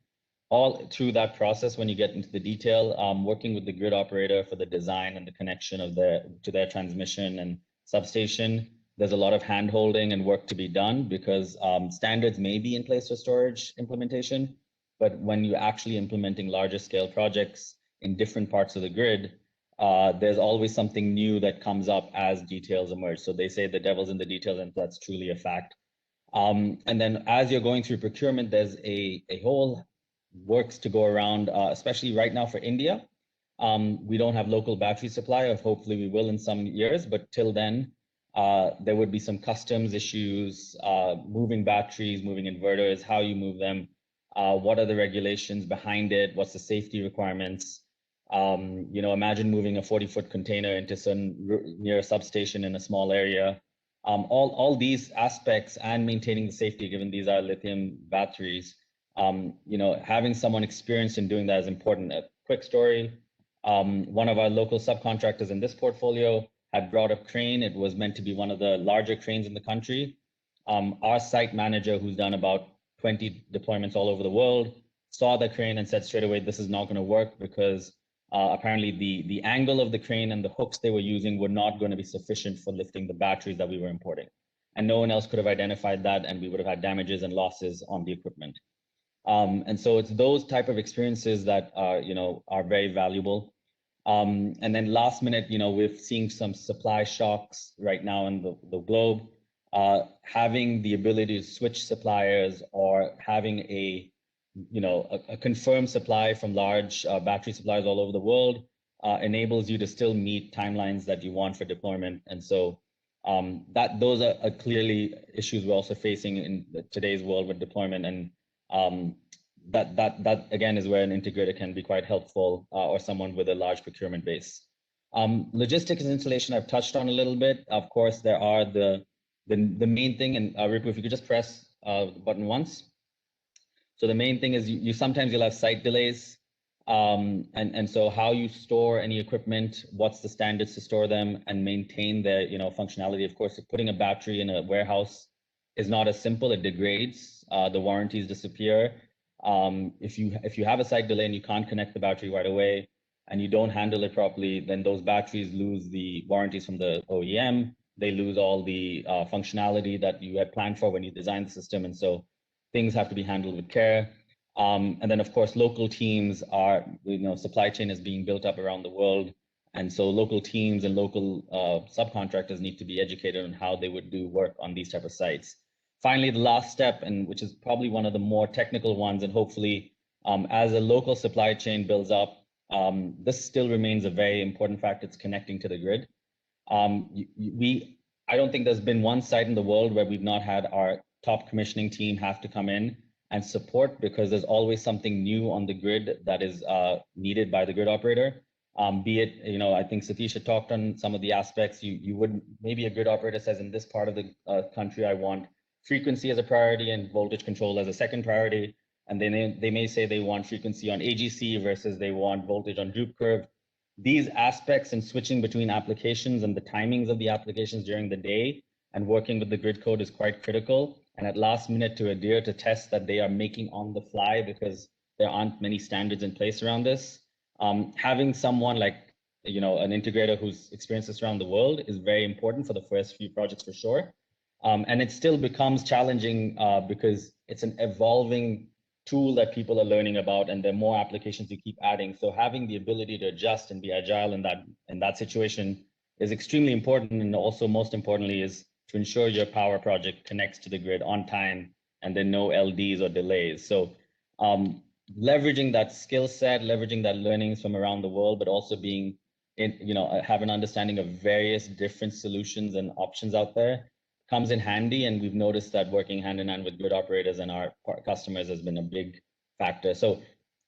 All through that process, when you get into the detail, working with the grid operator for the design and the connection of to their transmission and substation, there's a lot of hand-holding and work to be done, because standards may be in place for storage implementation, but when you're actually implementing larger scale projects in different parts of the grid, there's always something new that comes up as details emerge. So they say the devil's in the details, and that's truly a fact. And then as you're going through procurement, there's a whole works to go around, especially right now for India. We don't have local battery supply, or hopefully we will in some years, but till then, there would be some customs issues, moving batteries, moving inverters, how you move them, what are the regulations behind it, what's the safety requirements. Imagine moving a 40-foot container into near a substation in a small area. All these aspects, and maintaining the safety, given these are lithium batteries, Having someone experienced in doing that is important. A quick story. One of our local subcontractors in this portfolio had brought a crane. It was meant to be one of the larger cranes in the country. Our site manager, who's done about 20 deployments all over the world, saw the crane and said straight away, this is not going to work because apparently the angle of the crane and the hooks they were using were not going to be sufficient for lifting the batteries that we were importing. And no one else could have identified that, and we would have had damages and losses on the equipment. And so it's those type of experiences that are very valuable. And then last minute, we're seeing some supply shocks right now in the globe. Having the ability to switch suppliers or having a confirmed supply from large battery suppliers all over the world enables you to still meet timelines that you want for deployment. And so those are clearly issues we're also facing in today's world with deployment. And that again is where an integrator can be quite helpful, or someone with a large procurement base. Logistics and installation I've touched on a little bit. Of course, there are the main thing, and Ripu, if you could just press the button once. So the main thing is sometimes you'll have site delays. And so how you store any equipment, what's the standards to store them and maintain their functionality. Of course, putting a battery in a warehouse is not as simple. It degrades, the warranties disappear. If you have a site delay and you can't connect the battery right away and you don't handle it properly, then those batteries lose the warranties from the OEM. They lose all the functionality that you had planned for when you designed the system. And so things have to be handled with care. And then of course, local teams are, supply chain is being built up around the world. And so local teams and local subcontractors need to be educated on how they would do work on these type of sites. Finally, the last step, and which is probably one of the more technical ones, and hopefully as a local supply chain builds up, this still remains a very important factor. It's connecting to the grid. I don't think there's been one site in the world where we've not had our top commissioning team have to come in and support, because there's always something new on the grid that is needed by the grid operator. Be it, I think Satish had talked on some of the aspects. You would, maybe a grid operator says in this part of the country, I want frequency as a priority and voltage control as a second priority. And then they may say they want frequency on AGC versus they want voltage on droop curve. These aspects and switching between applications and the timings of the applications during the day and working with the grid code is quite critical. And at last minute to adhere to tests that they are making on the fly, because there aren't many standards in place around this. Having someone like, an integrator who's experienced this around the world is very important for the first few projects for sure. And it still becomes challenging because it's an evolving tool that people are learning about, and there are more applications you keep adding. So having the ability to adjust and be agile in that situation is extremely important. And also most importantly is to ensure your power project connects to the grid on time and there are no LDs or delays. So leveraging that skill set, leveraging that learnings from around the world, but also being have an understanding of various different solutions and options out there comes in handy. And we've noticed that working hand in hand with grid operators and our customers has been a big factor. So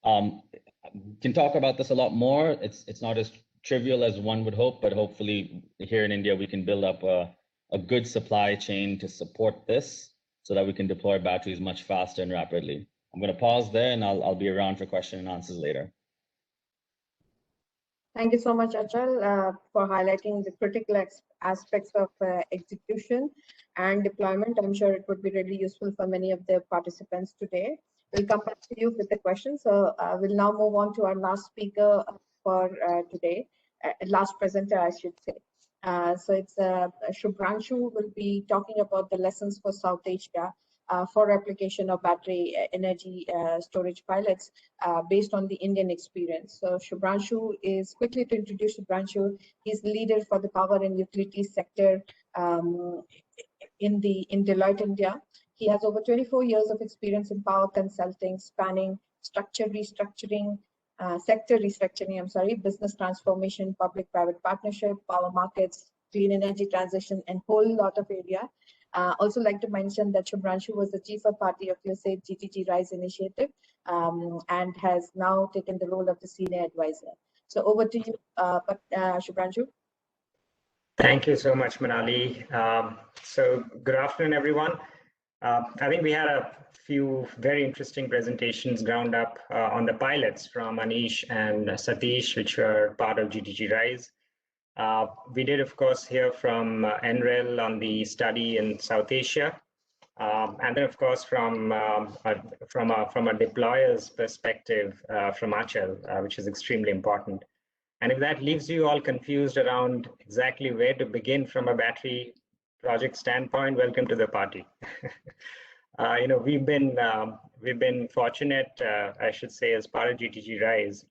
can talk about this a lot more. It's not as trivial as one would hope, but hopefully here in India, we can build up a good supply chain to support this so that we can deploy batteries much faster and rapidly. I'm going to pause there and I'll be around for question and answers later. Thank you so much, Achal, for highlighting the critical aspects of execution and deployment. I'm sure it would be really useful for many of the participants today. We'll come back to you with the questions. So we'll now move on to our last speaker for today, last presenter, I should say. So it's Shubhranshu will be talking about the lessons for South Asia for application of battery energy storage pilots based on the Indian experience. So Shubhranshu is, quickly to introduce Shubhranshu, he's the leader for the power and utilities sector in Deloitte, India. He has over 24 years of experience in power consulting, spanning sector restructuring, business transformation, public-private partnership, power markets, clean energy transition, and whole lot of area. Also like to mention that Shubhranshu was the chief of party of USAID GTG-RISE initiative and has now taken the role of the senior advisor. So over to you, Shubhranshu. Thank you so much, Manali. So good afternoon, everyone. I think we had a few very interesting presentations ground up on the pilots from Anish and Satish, which were part of GTG-RISE. We did, of course, hear from NREL on the study in South Asia. And then, of course, from a deployer's perspective from Achal, which is extremely important. And if that leaves you all confused around exactly where to begin from a battery project standpoint, welcome to the party. We've been fortunate, I should say, as part of GTG-RISE,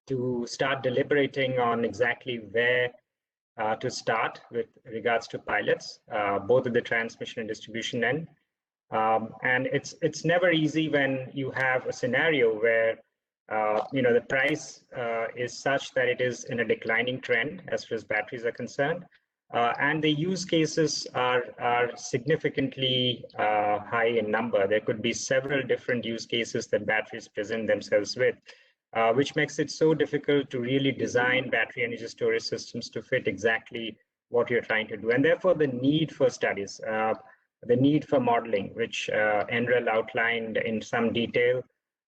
to start deliberating on exactly where to start with regards to pilots, both at the transmission and distribution end. And it's never easy when you have a scenario where the price is such that it is in a declining trend as far as batteries are concerned, and the use cases are significantly high in number. There could be several different use cases that batteries present themselves with, which makes it so difficult to really design battery energy storage systems to fit exactly what you're trying to do. And therefore, the need for studies, the need for modeling, which NREL outlined in some detail,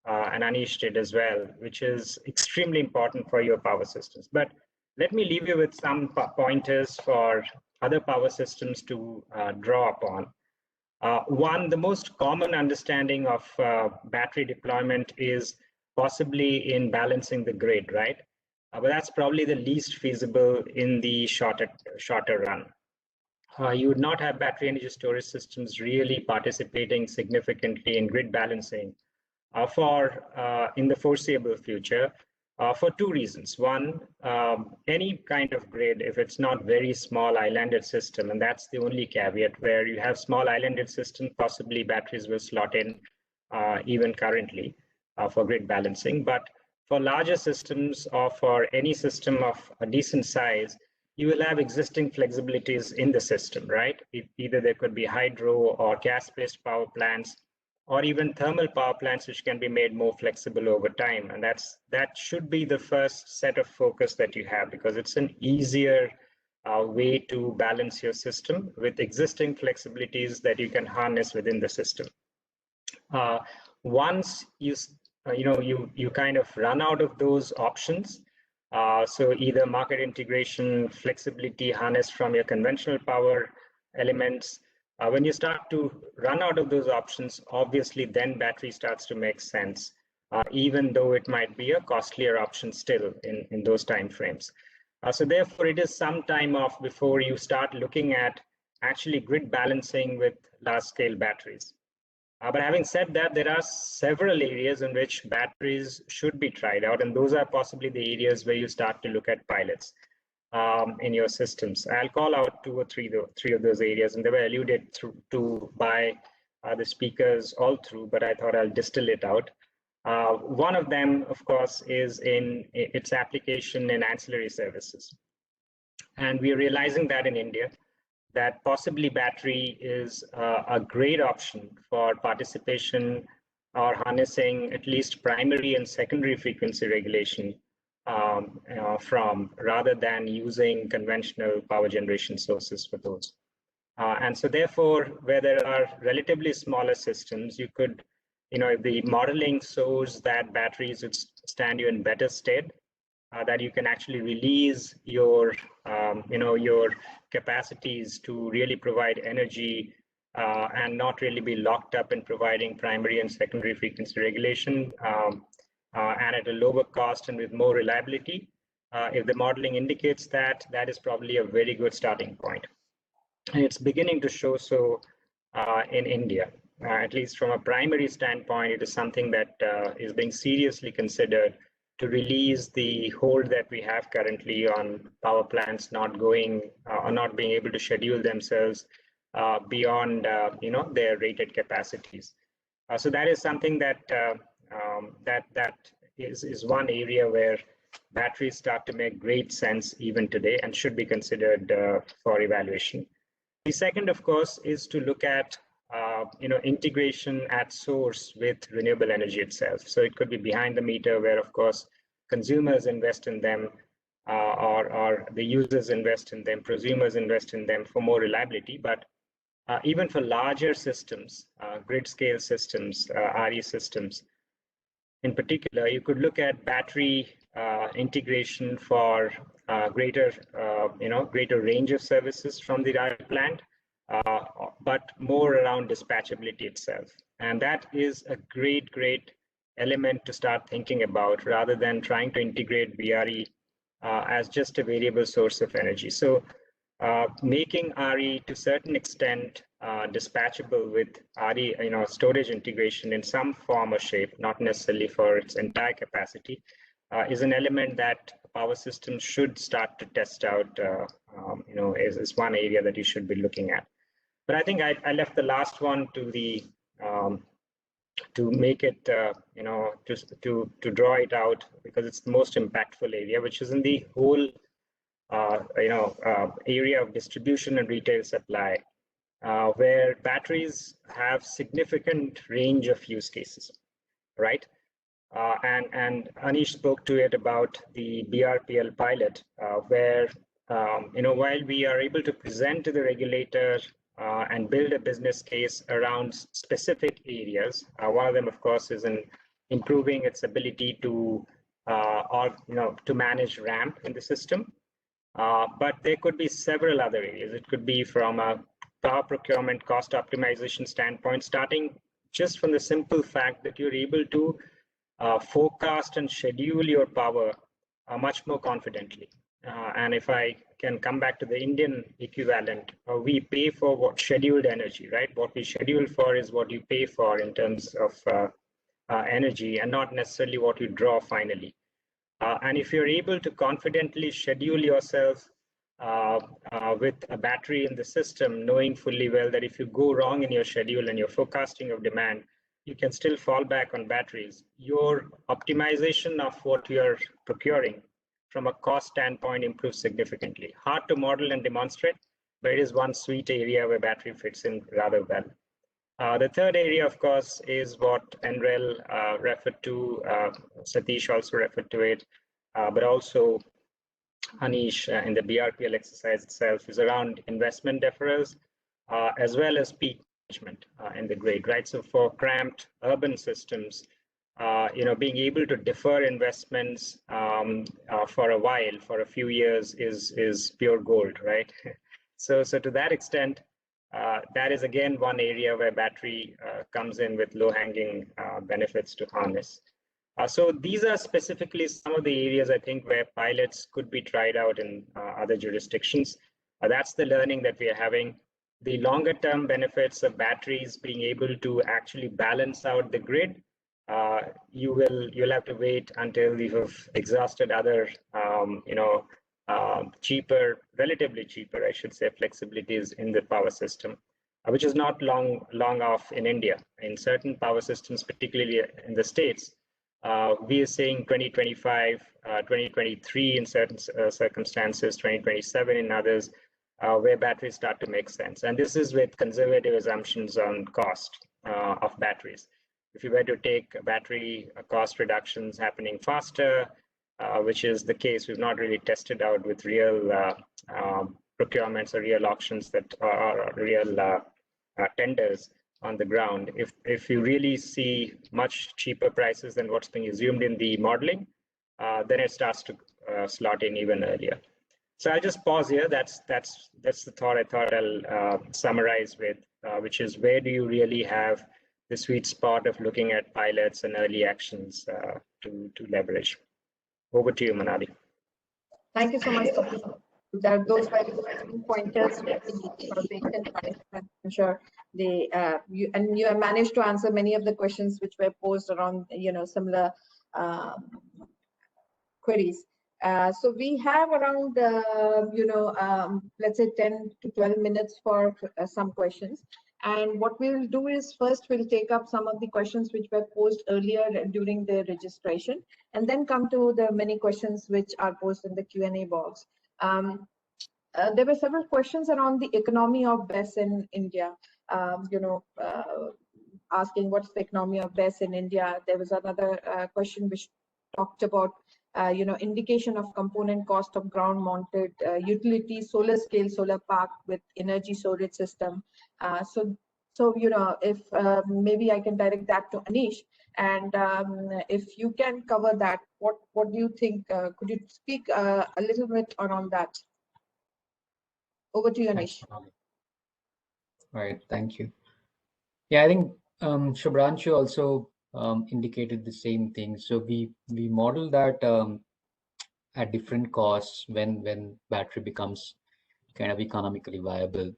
and Anish did as well, which is extremely important for your power systems. But let me leave you with some pointers for other power systems to draw upon. One, the most common understanding of battery deployment is possibly in balancing the grid, right? But that's probably the least feasible in the shorter run. You would not have battery energy storage systems really participating significantly in grid balancing in the foreseeable future for two reasons. One, any kind of grid, if it's not very small islanded system, and that's the only caveat, where you have small islanded system, possibly batteries will slot in even currently for grid balancing. But for larger systems or for any system of a decent size, you will have existing flexibilities in the system, right? Either there could be hydro or gas-based power plants, or even thermal power plants, which can be made more flexible over time. And that should be the first set of focus that you have, because it's an easier way to balance your system with existing flexibilities that you can harness within the system. Once you kind of run out of those options, so either market integration, flexibility harnessed from your conventional power elements, when you start to run out of those options, obviously then battery starts to make sense, even though it might be a costlier option still in those time frames. So therefore, it is some time off before you start looking at actually grid balancing with large-scale batteries. But having said that, there are several areas in which batteries should be tried out, and those are possibly the areas where you start to look at pilots in your systems. I'll call out two or three of those areas, and they were alluded to by the speakers all through, but I thought I'll distill it out. One of them, of course, is in its application in ancillary services. And we're realizing that in India, that possibly battery is a great option for participation or harnessing at least primary and secondary frequency regulation rather than using conventional power generation sources for those. And so therefore, where there are relatively smaller systems, you could, if the modeling shows that batteries would stand you in better stead, that you can actually release your, your capacities to really provide energy and not really be locked up in providing primary and secondary frequency regulation, and at a lower cost and with more reliability. If the modeling indicates that, that is probably a very good starting point. And it's beginning to show so in India. At least from a primary standpoint, it is something that is being seriously considered to release the hold that we have currently on power plants not going or not being able to schedule themselves beyond their rated capacities. So that is something that that is one area where batteries start to make great sense even today and should be considered for evaluation. The second, of course, is to look at integration at source with renewable energy itself. So it could be behind the meter, where of course consumers invest in them, or the users invest in them, prosumers invest in them for more reliability. But even for larger systems, grid scale systems, RE systems in particular, you could look at battery integration for greater range of services from the RE plant, but more around dispatchability itself. And that is a great element to start thinking about, rather than trying to integrate VRE as just a variable source of energy. So making RE to a certain extent dispatchable with RE, storage integration in some form or shape, not necessarily for its entire capacity, is an element that power systems should start to test out. Is one area that you should be looking at. But I think I left the last one to the to make it, just to draw it out, because it's the most impactful area, which is in the whole area of distribution and retail supply, where batteries have significant range of use cases, right? And Anish spoke to it about the BRPL pilot, where while we are able to present to the regulator and build a business case around specific areas, one of them, of course, is in improving its ability to to manage ramp in the system. But there could be several other areas. It could be from a power procurement cost optimization standpoint, starting just from the simple fact that you're able to forecast and schedule your power much more confidently. And if I can come back to the Indian equivalent, we pay for what scheduled energy, right? What we schedule for is what you pay for in terms of energy, and not necessarily what you draw finally. And if you're able to confidently schedule yourself with a battery in the system, knowing fully well that if you go wrong in your schedule and your forecasting of demand, you can still fall back on batteries, your optimization of what you're procuring from a cost standpoint improves significantly. Hard to model and demonstrate, but it is one sweet area where battery fits in rather well. The third area, of course, is what NREL referred to. Satish also referred to it, but also Anish in the BRPL exercise itself, is around investment deferrals, as well as peak management in the grid, right? So for cramped urban systems, being able to defer investments for a while, for a few years, is pure gold, right? So to that extent, that is again one area where battery comes in with low-hanging benefits to harness. So these are specifically some of the areas I think where pilots could be tried out in other jurisdictions. That's the learning that we are having. The longer-term benefits of batteries being able to actually balance out the grid, you'll have to wait until you've exhausted other, cheaper, relatively cheaper, I should say, flexibilities in the power system, which is not long off in India. In certain power systems, particularly in the States, we are saying 2025, 2023 in certain circumstances, 2027 in others, where batteries start to make sense. And this is with conservative assumptions on cost of batteries. If you were to take battery cost reductions happening faster, which is the case, we've not really tested out with real procurements or real auctions that are real tenders on the ground. If you really see much cheaper prices than what's being assumed in the modeling, then it starts to slot in even earlier. So I'll just pause here. That's the thought I thought I'll summarize with, which is where do you really have the sweet spot of looking at pilots and early actions to leverage. Over to you, Manali. Thank you so much. Those were the pointers that we I'm sure you have managed to answer many of the questions which were posed around similar queries. So we have around let's say 10 to 12 minutes for some questions. And what we will do is first we'll take up some of the questions which were posed earlier during the registration, and then come to the many questions which are posed in the Q&A box. There were several questions around the economy of BESS in India, asking what's the economy of BESS in India. There was another question which talked about indication of component cost of ground-mounted utility solar scale solar park with energy storage system. So if maybe I can direct that to Anish, and if you can cover that, what do you think? Could you speak a little bit on that? Over to you, Anish. Right, thank you. Yeah, I think Shubhranshu also indicated the same thing. So we model that at different costs when battery becomes kind of economically viable.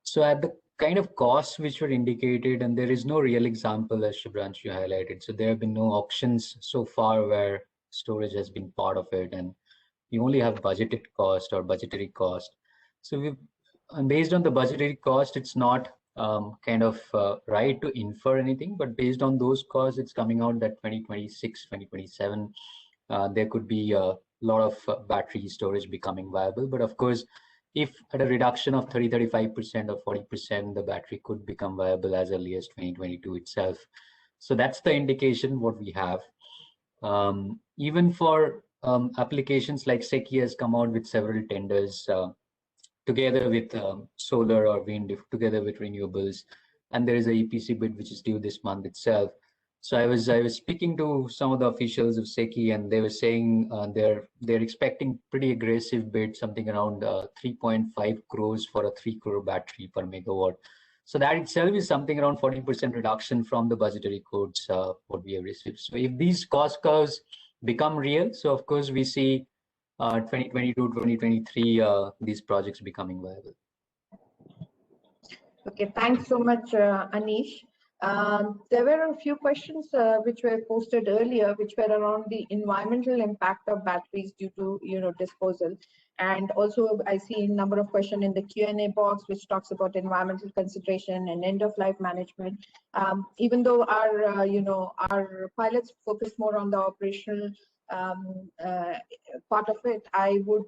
So at the kind of costs which were indicated, and there is no real example as Shubhranshu highlighted. So there have been no auctions so far where storage has been part of it, and we only have budgeted cost or budgetary cost. So based on the budgetary cost, it's not right to infer anything, but based on those costs, it's coming out that 2026, 2027, there could be a lot of battery storage becoming viable. But of course, if at a reduction of 35% or 40%, the battery could become viable as early as 2022 itself. So that's the indication what we have. Even for applications like SECI has come out with several tenders together with solar or wind, together with renewables, and there is a EPC bid which is due this month itself. So I was speaking to some of the officials of SECI, and they were saying they're expecting pretty aggressive bid, something around 3.5 crores for a 3 crore battery per megawatt. So that itself is something around 40% reduction from the budgetary quotes what we have received. So if these cost curves become real, so of course we see 2022, 2023 these projects becoming viable. Okay, thanks so much, Anish. There were a few questions which were posted earlier, which were around the environmental impact of batteries due to disposal, and also I see a number of questions in the Q&A box which talks about environmental consideration and end-of-life management. Even though our our pilots focus more on the operational part of it, I would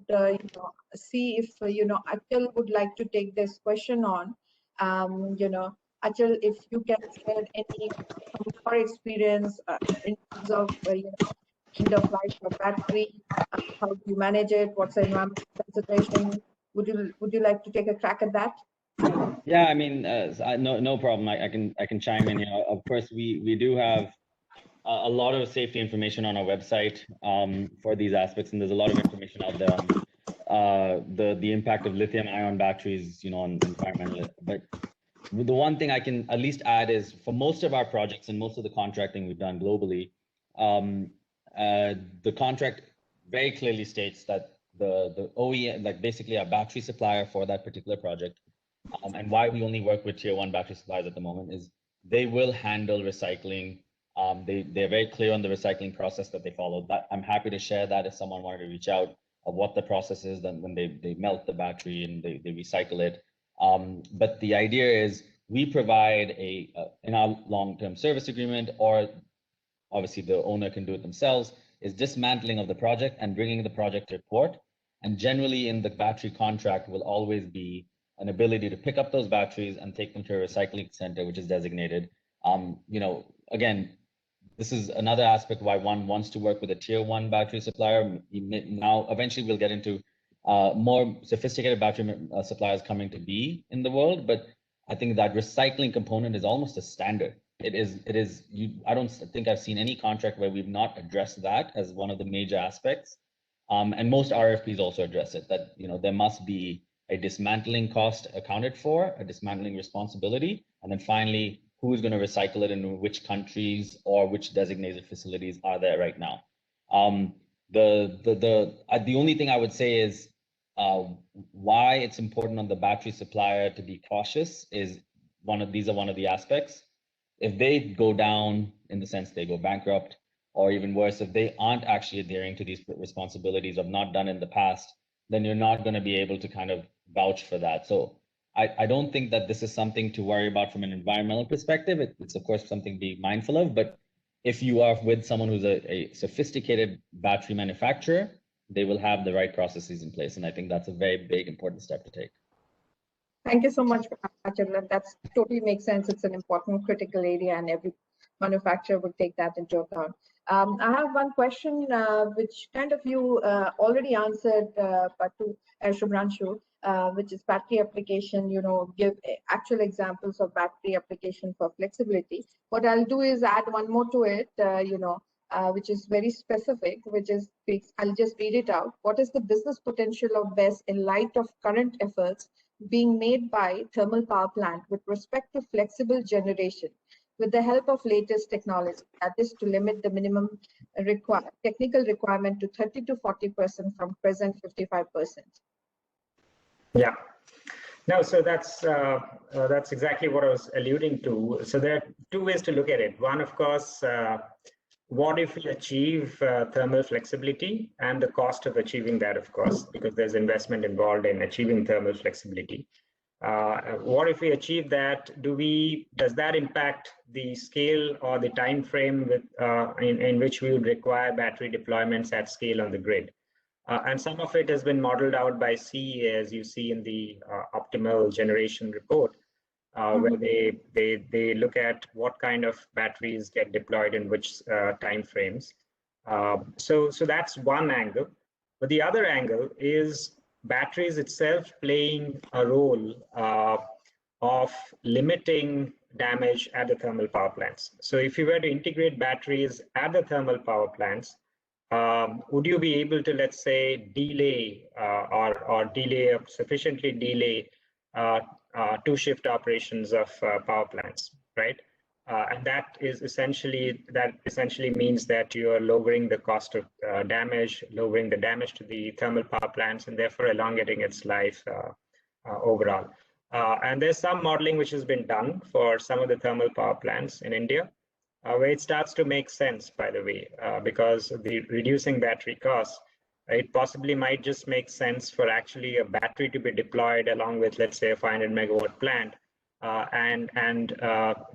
see if Akhil would like to take this question on. Achal, if you can share any from your experience in terms of end of life of battery, how do you manage it? What's the environmental consideration? Would you like to take a crack at that? Yeah, I mean, no problem. I can chime in here. Of course, we do have a lot of safety information on our website for these aspects, and there's a lot of information out there on the impact of lithium-ion batteries, on environmental. But the one thing I can at least add is for most of our projects and most of the contracting we've done globally, the contract very clearly states that the OEM, like basically a battery supplier for that particular project, and why we only work with tier 1 battery suppliers at the moment is they will handle recycling. They're very clear on the recycling process that they follow. That I'm happy to share that if someone wanted to reach out of what the process is then when they melt the battery and they recycle it. But the idea is we provide in our long-term service agreement, or obviously the owner can do it themselves, is dismantling of the project and bringing the project to port. And generally in the battery contract will always be an ability to pick up those batteries and take them to a recycling center, which is designated. Again, this is another aspect why one wants to work with a tier 1 battery supplier. Now, eventually we'll get into more sophisticated battery suppliers coming to be in the world, but I think that recycling component is almost a standard. I don't think I've seen any contract where we've not addressed that as one of the major aspects. And most RFPs also address it, that there must be a dismantling cost accounted for, a dismantling responsibility, and then finally, who is going to recycle it in which countries or which designated facilities are there right now. The only thing I would say is why it's important on the battery supplier to be cautious is these are one of the aspects. If they go down in the sense they go bankrupt, or even worse, if they aren't actually adhering to these responsibilities or not done in the past, then you're not going to be able to kind of vouch for that. So I don't think that this is something to worry about from an environmental perspective. It's of course something to be mindful of, but if you are with someone who's a sophisticated battery manufacturer, they will have the right processes in place. And I think that's a very big, important step to take. Thank you so much, Achal. That totally makes sense. It's an important critical area, and manufacturer would take that into account. I have one question which kind of you already answered, but to Shubhranshu, which is battery application, give actual examples of battery application for flexibility. What I'll do is add one more to it, which is very specific, which is, I'll just read it out. What is the business potential of BESS in light of current efforts being made by thermal power plant with respect to flexible generation with the help of latest technology, that is to limit the minimum technical requirement to 30 to 40% from present 55%? Yeah. No, so that's exactly what I was alluding to. So there are two ways to look at it. One, of course, what if we achieve thermal flexibility and the cost of achieving that, of course, because there's investment involved in achieving thermal flexibility. What if we achieve that? Does that impact the scale or the time frame in which we would require battery deployments at scale on the grid? And some of it has been modeled out by CEA, as you see in the optimal generation report, where they look at what kind of batteries get deployed in which time frames. So that's one angle. But the other angle is batteries itself playing a role of limiting damage at the thermal power plants. So if you were to integrate batteries at the thermal power plants, would you be able to, let's say, delay or sufficiently delay two-shift operations of power plants, right? And that essentially means that you are lowering the cost of damage, lowering the damage to the thermal power plants, and therefore elongating its life overall. And there's some modeling which has been done for some of the thermal power plants in India, where it starts to make sense, by the way, because the reducing battery costs, it possibly might just make sense for actually a battery to be deployed along with, let's say, a 500 megawatt plant, and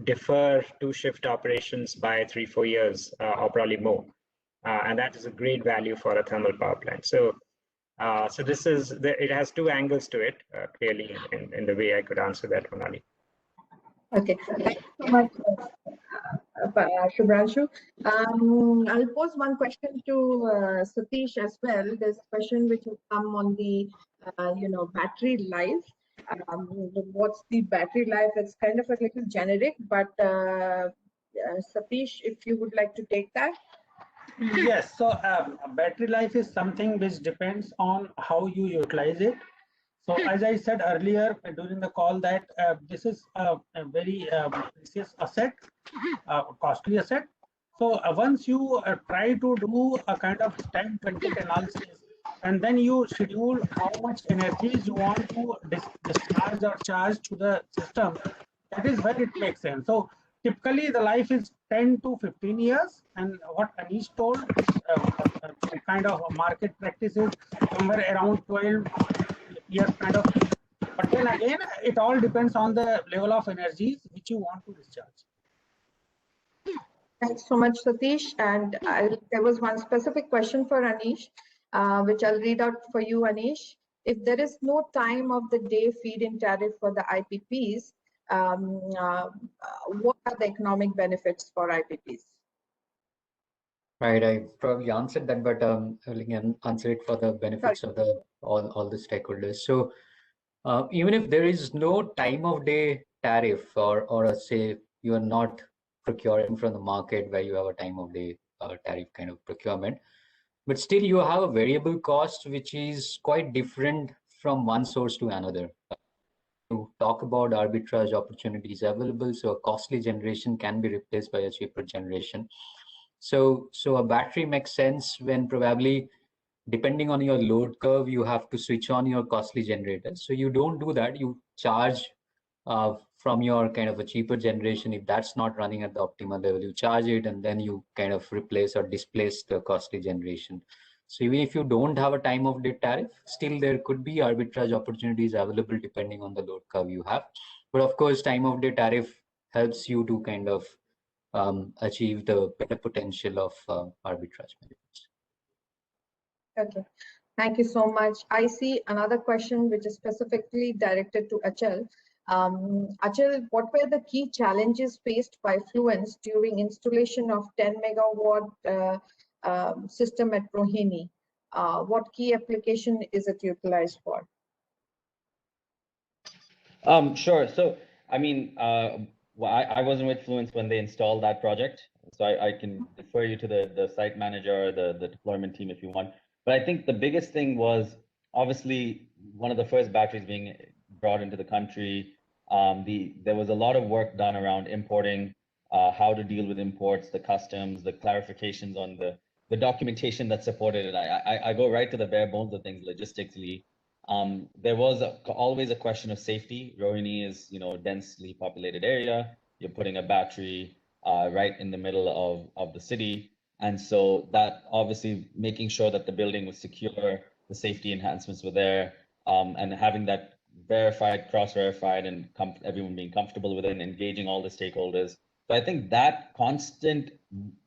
defer two-shift operations by 3-4 years or probably more, and that is a great value for a thermal power plant. So, it has two angles to it, clearly, in the way I could answer that, Monali. Okay, thank you so much, Shubhranshu. I'll pose one question to Satish as well. There's a question which will come on the, battery life. What's the battery life? It's kind of a little generic, but Satish, if you would like to take that. Yes, so battery life is something which depends on how you utilize it. So as I said earlier during the call that this is a very precious asset, costly asset. So once you try to do a kind of time content analysis, and then you schedule how much energies you want to discharge or charge to the system, that is where it makes sense. So typically the life is 10 to 15 years, and what Anish told is kind of market practices somewhere around 12 years kind of. But then again, it all depends on the level of energies which you want to discharge. Thanks so much, Satish. And there was one specific question for Anish, which I'll read out for you, Anish. If there is no time of the day feed-in tariff for the IPPs, what are the economic benefits for IPPs? Right, I probably answered that, but I'll again answer it for the benefits of the all the stakeholders. So even if there is no time of day tariff, or say you are not procuring from the market where you have a time of day tariff kind of procurement, but still you have a variable cost which is quite different from one source to another. To talk about arbitrage opportunities available, so a costly generation can be replaced by a cheaper generation. So a battery makes sense when probably, depending on your load curve, you have to switch on your costly generator. So you don't do that. You charge from your kind of a cheaper generation. If that's not running at the optimal level, you charge it, and then you kind of replace or displace the costly generation. So even if you don't have a time of day tariff, still there could be arbitrage opportunities available depending on the load curve you have. But of course, time of day tariff helps you to kind of achieve the better potential of arbitrage benefits. Okay, thank you so much. I see another question which is specifically directed to Achal. Achal, what were the key challenges faced by Fluence during installation of 10 megawatt system at Rohini? What key application is it utilized for? Sure. So, I mean, well, I wasn't with Fluence when they installed that project, so I can defer you to the site manager or the deployment team if you want. But I think the biggest thing was obviously one of the first batteries being brought into the country. There was a lot of work done around importing, how to deal with imports, the customs, the clarifications on the documentation that supported it. I go right to the bare bones of things logistically. There was always a question of safety. Rohini is, a densely populated area. You're putting a battery right in the middle of the city. And so that obviously making sure that the building was secure, the safety enhancements were there, and having that verified, cross-verified, and everyone being comfortable with it and engaging all the stakeholders. So I think that constant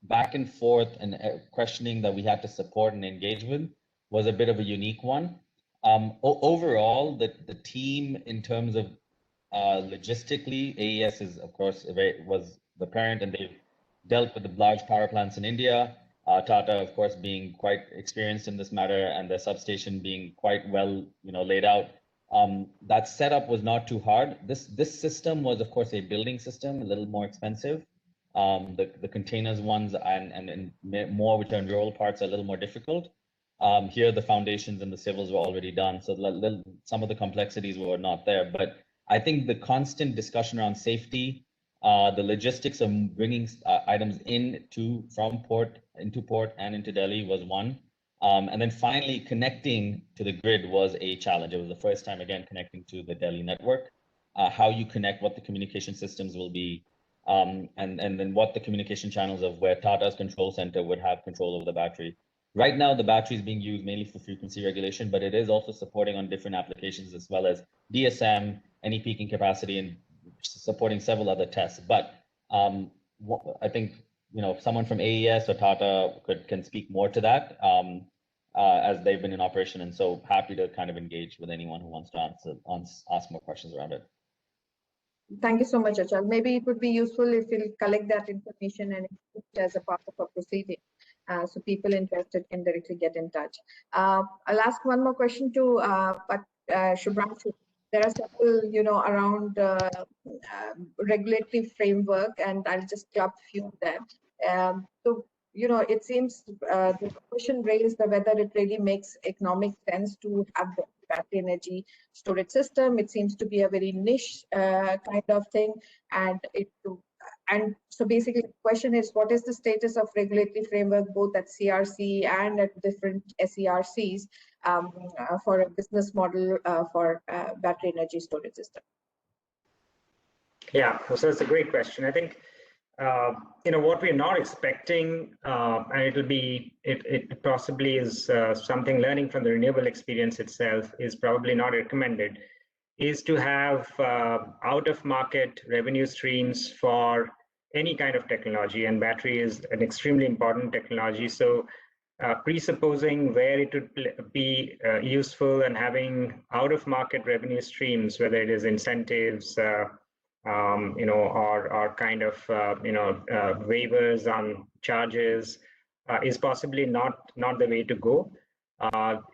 back and forth and questioning that we had to support and engage with was a bit of a unique one. Overall, the team in terms of logistically, AES is of course was the parent, and they've dealt with the large power plants in India. Tata, of course, being quite experienced in this matter, and the substation being quite well, laid out. That setup was not too hard. This system was, of course, a building system, a little more expensive. The containers ones and more which are in rural parts are a little more difficult. Here, the foundations and the civils were already done, so some of the complexities were not there. But I think the constant discussion around safety, the logistics of bringing items from port into port and into Delhi was one. And then finally connecting to the grid was a challenge. It was the first time, again, connecting to the Delhi network, how you connect, what the communication systems will be, and then what the communication channels of where Tata's control center would have control over the battery. Right now, the battery is being used mainly for frequency regulation, but it is also supporting on different applications as well as DSM, any peaking capacity, and supporting several other tests. But I think someone from AES or Tata can speak more to that as they've been in operation, and so happy to kind of engage with anyone who wants to ask more questions around it. Thank you so much, Achal. Maybe it would be useful if we'll collect that information and include it as a part of a proceeding, so people interested can directly get in touch. I'll ask one more question to Shubhranshu. There are several, around regulatory framework, and I'll just club few of them. So, it seems the question raised whether it really makes economic sense to have the battery energy storage system. It seems to be a very niche kind of thing, and so basically the question is, what is the status of regulatory framework both at CRC and at different SERCs for a business model for battery energy storage system? Yeah, so it's a great question. I think what we're not expecting, and it possibly is something learning from the renewable experience itself is probably not recommended, is to have out-of-market revenue streams for any kind of technology, and battery is an extremely important technology. So presupposing where it would be useful and having out-of-market revenue streams, whether it is incentives, or kind of waivers on charges, is possibly not the way to go.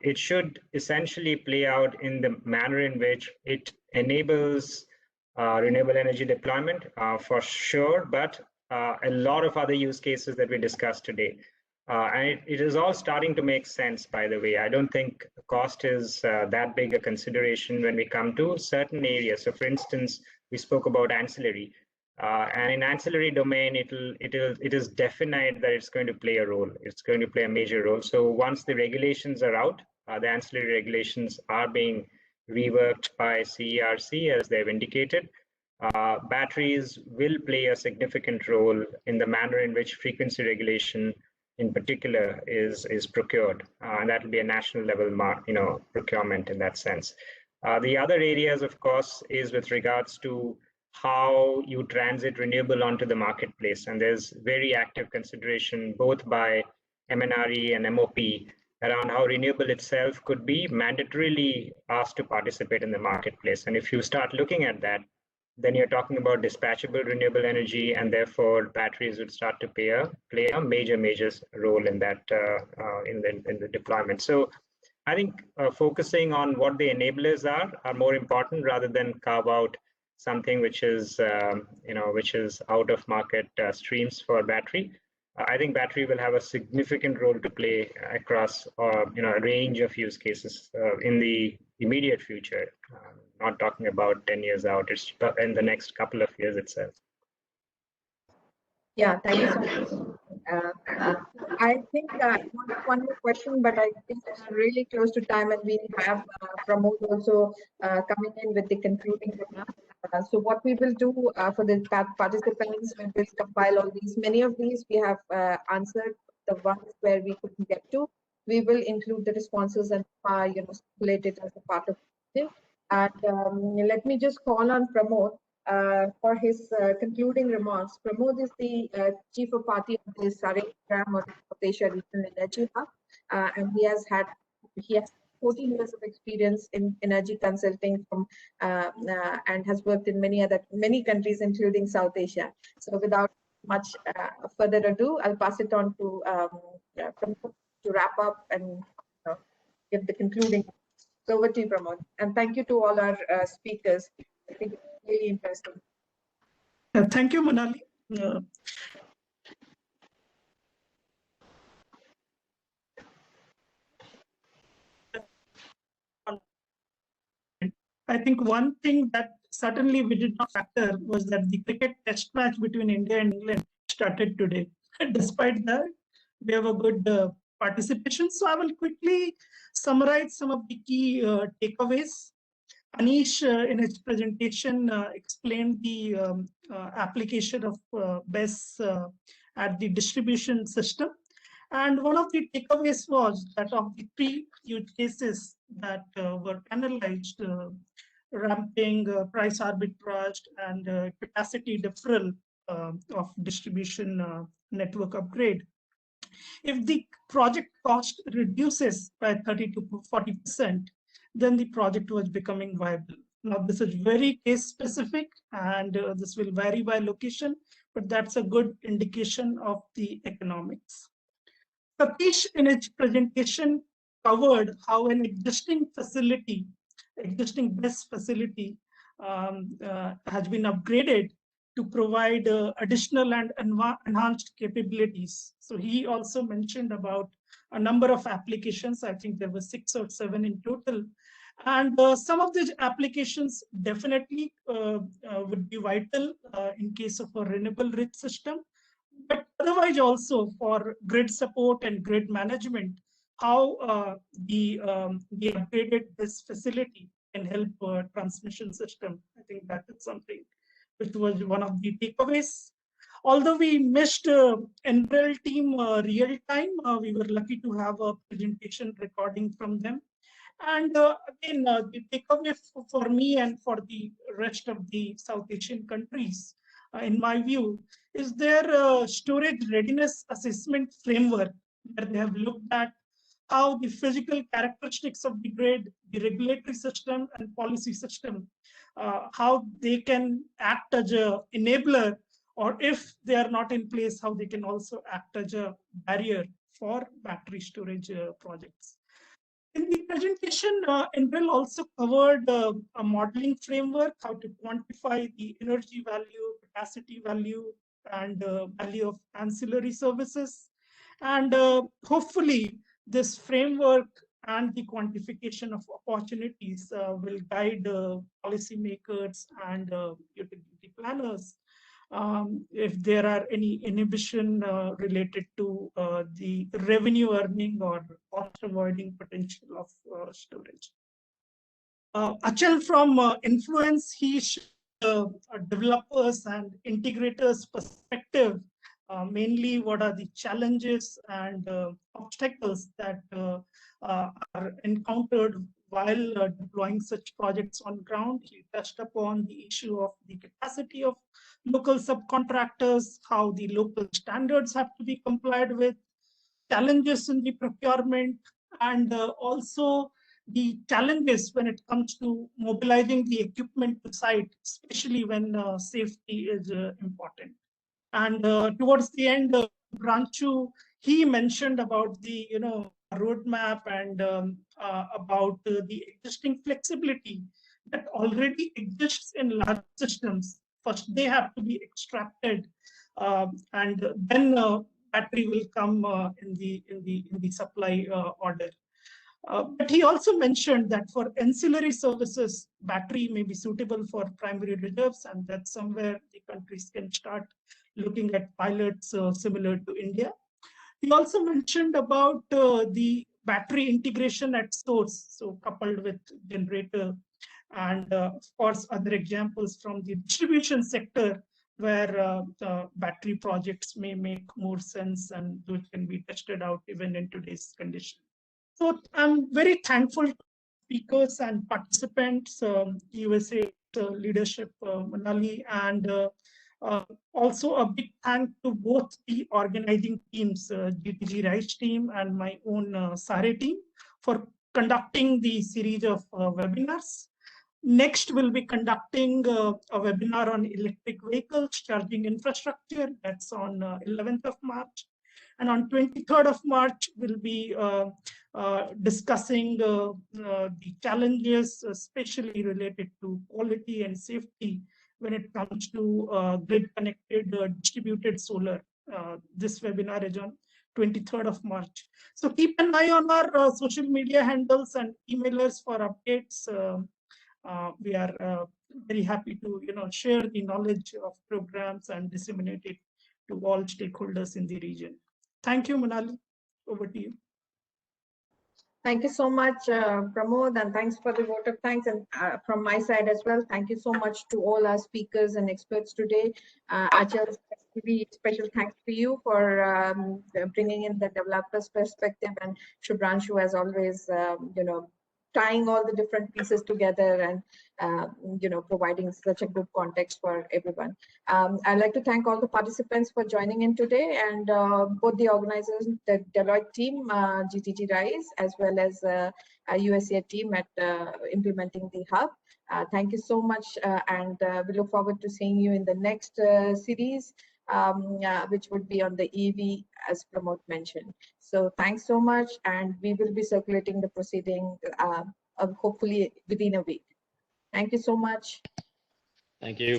It should essentially play out in the manner in which it enables renewable energy deployment for sure, but a lot of other use cases that we discussed today. And it is all starting to make sense, by the way. I don't think cost is that big a consideration when we come to certain areas. So for instance, we spoke about ancillary. And in ancillary domain, it is definite that it's going to play a role. It's going to play a major role. So once the regulations are out, the ancillary regulations are being reworked by CERC, as they've indicated. Batteries will play a significant role in the manner in which frequency regulation in particular is procured, and that will be a national level procurement in that sense. The other areas, of course, is with regards to how you transit renewable onto the marketplace, and there's very active consideration both by MNRE and MOP around how renewable itself could be mandatorily asked to participate in the marketplace. And if you start looking at that, then you're talking about dispatchable renewable energy, and therefore batteries would start to play a major role in that in the deployment. So I think focusing on what the enablers are more important rather than carve out something which is which is out of market streams for battery. I think battery will have a significant role to play across a range of use cases in the immediate future. Not talking about 10 years out, it's in the next couple of years itself. Yeah, thank you so much. I think one more question, but I think we're really close to time, and we have Pramod also coming in with the concluding remarks. So what we will do for the participants, we will compile all these. Many of these we have answered, the ones where we couldn't get to. We will include the responses and circulate it as a part of it. And let me just call on Pramod for his concluding remarks. Pramod is the Chief of Party of the SAREH program or South Asia Regional Energy Hub, and he has 14 years of experience in energy consulting from and has worked in many countries, including South Asia. So without much further ado, I'll pass it on to Pramod to wrap up and give the concluding. So over to you, Pramod. And thank you to all our speakers. I think it's really interesting. Thank you, Monali. I think one thing that certainly we did not factor was that the cricket test match between India and England started today. Despite that, we have a good participation. So I will quickly summarize some of the key takeaways. Anish, in his presentation, explained the application of BESS at the distribution system. And one of the takeaways was that of the 3 use cases that were analyzed, ramping, price arbitrage, and capacity deferral of distribution network upgrade. If the project cost reduces by 30 to 40%, then the project was becoming viable. Now, this is very case specific, and this will vary by location, but that's a good indication of the economics. Satish, in his presentation, covered how an existing BESS facility has been upgraded to provide additional and enhanced capabilities. So he also mentioned about a number of applications. I think there were 6 or 7 in total. And some of these applications definitely would be vital in case of a renewable rich system, but otherwise also for grid support and grid management, how the upgraded this facility can help transmission system. I think that is something which was one of the takeaways. Although we missed NREL team real time, we were lucky to have a presentation recording from them. And again, the takeaway for me and for the rest of the South Asian countries, in my view, is their storage readiness assessment framework, where they have looked at how the physical characteristics of the grid, the regulatory system and policy system, how they can act as an enabler, or if they are not in place, how they can also act as a barrier for battery storage projects. In the presentation, NREL also covered a modeling framework, how to quantify the energy value, capacity value, and value of ancillary services. And hopefully, this framework and the quantification of opportunities will guide policymakers and utility planners if there are any inhibition related to the revenue earning or cost avoiding potential of storage. Achal from Influence, he showed developers and integrators perspective, mainly what are the challenges and obstacles that are encountered while deploying such projects on ground. He touched upon the issue of the capacity of local subcontractors, how the local standards have to be complied with, challenges in the procurement, and also the challenges when it comes to mobilizing the equipment to site, especially when safety is important. And towards the end, Branchu, he mentioned about the roadmap and about the existing flexibility that already exists in large systems. First, they have to be extracted, and then battery will come in the supply order. But he also mentioned that for ancillary services, battery may be suitable for primary reserves, and that somewhere the countries can start looking at pilots similar to India. He also mentioned about the battery integration at source, so coupled with generator, and of course other examples from the distribution sector where battery projects may make more sense and which can be tested out even in today's condition. So I'm very thankful to speakers and participants, USA leadership, Manali, and also a big thank to both the organizing teams, GTG-RISE team and my own SAREH team, for conducting the series of webinars. Next, we'll be conducting a webinar on electric vehicles charging infrastructure. That's on 11th of March. And on 23rd of March, we'll be discussing the challenges, especially related to quality and safety when it comes to grid-connected distributed solar. This webinar is on 23rd of March. So keep an eye on our social media handles and emailers for updates. We are very happy to share the knowledge of programs and disseminate it to all stakeholders in the region. Thank you, Manali. Over to you. Thank you so much, Pramod, and thanks for the vote of thanks. And from my side as well, thank you so much to all our speakers and experts today. Achal, special thanks to you for bringing in the developer's perspective, and Shubhranshu, as always, tying all the different pieces together and providing such a good context for everyone. I'd like to thank all the participants for joining in today, and both the organizers, the Deloitte team, GTG-RISE, as well as USEA team at implementing the hub. Thank you so much, and we look forward to seeing you in the next series, which would be on the EV, as Pramod mentioned. So thanks so much, and we will be circulating the proceeding hopefully within a week. Thank you so much. Thank you.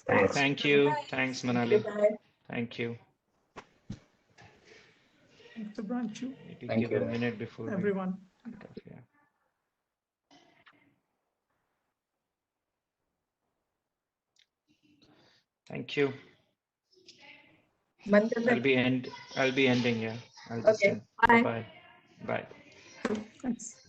Thanks. Thank you. Thanks, Manali. Bye. Thank you. Thanks, Branchu. Thank Give you. a minute before Everyone. yeah. Thank you. I'll be ending. Yeah. I'll just Okay. end. Bye. Bye. Bye. Thanks.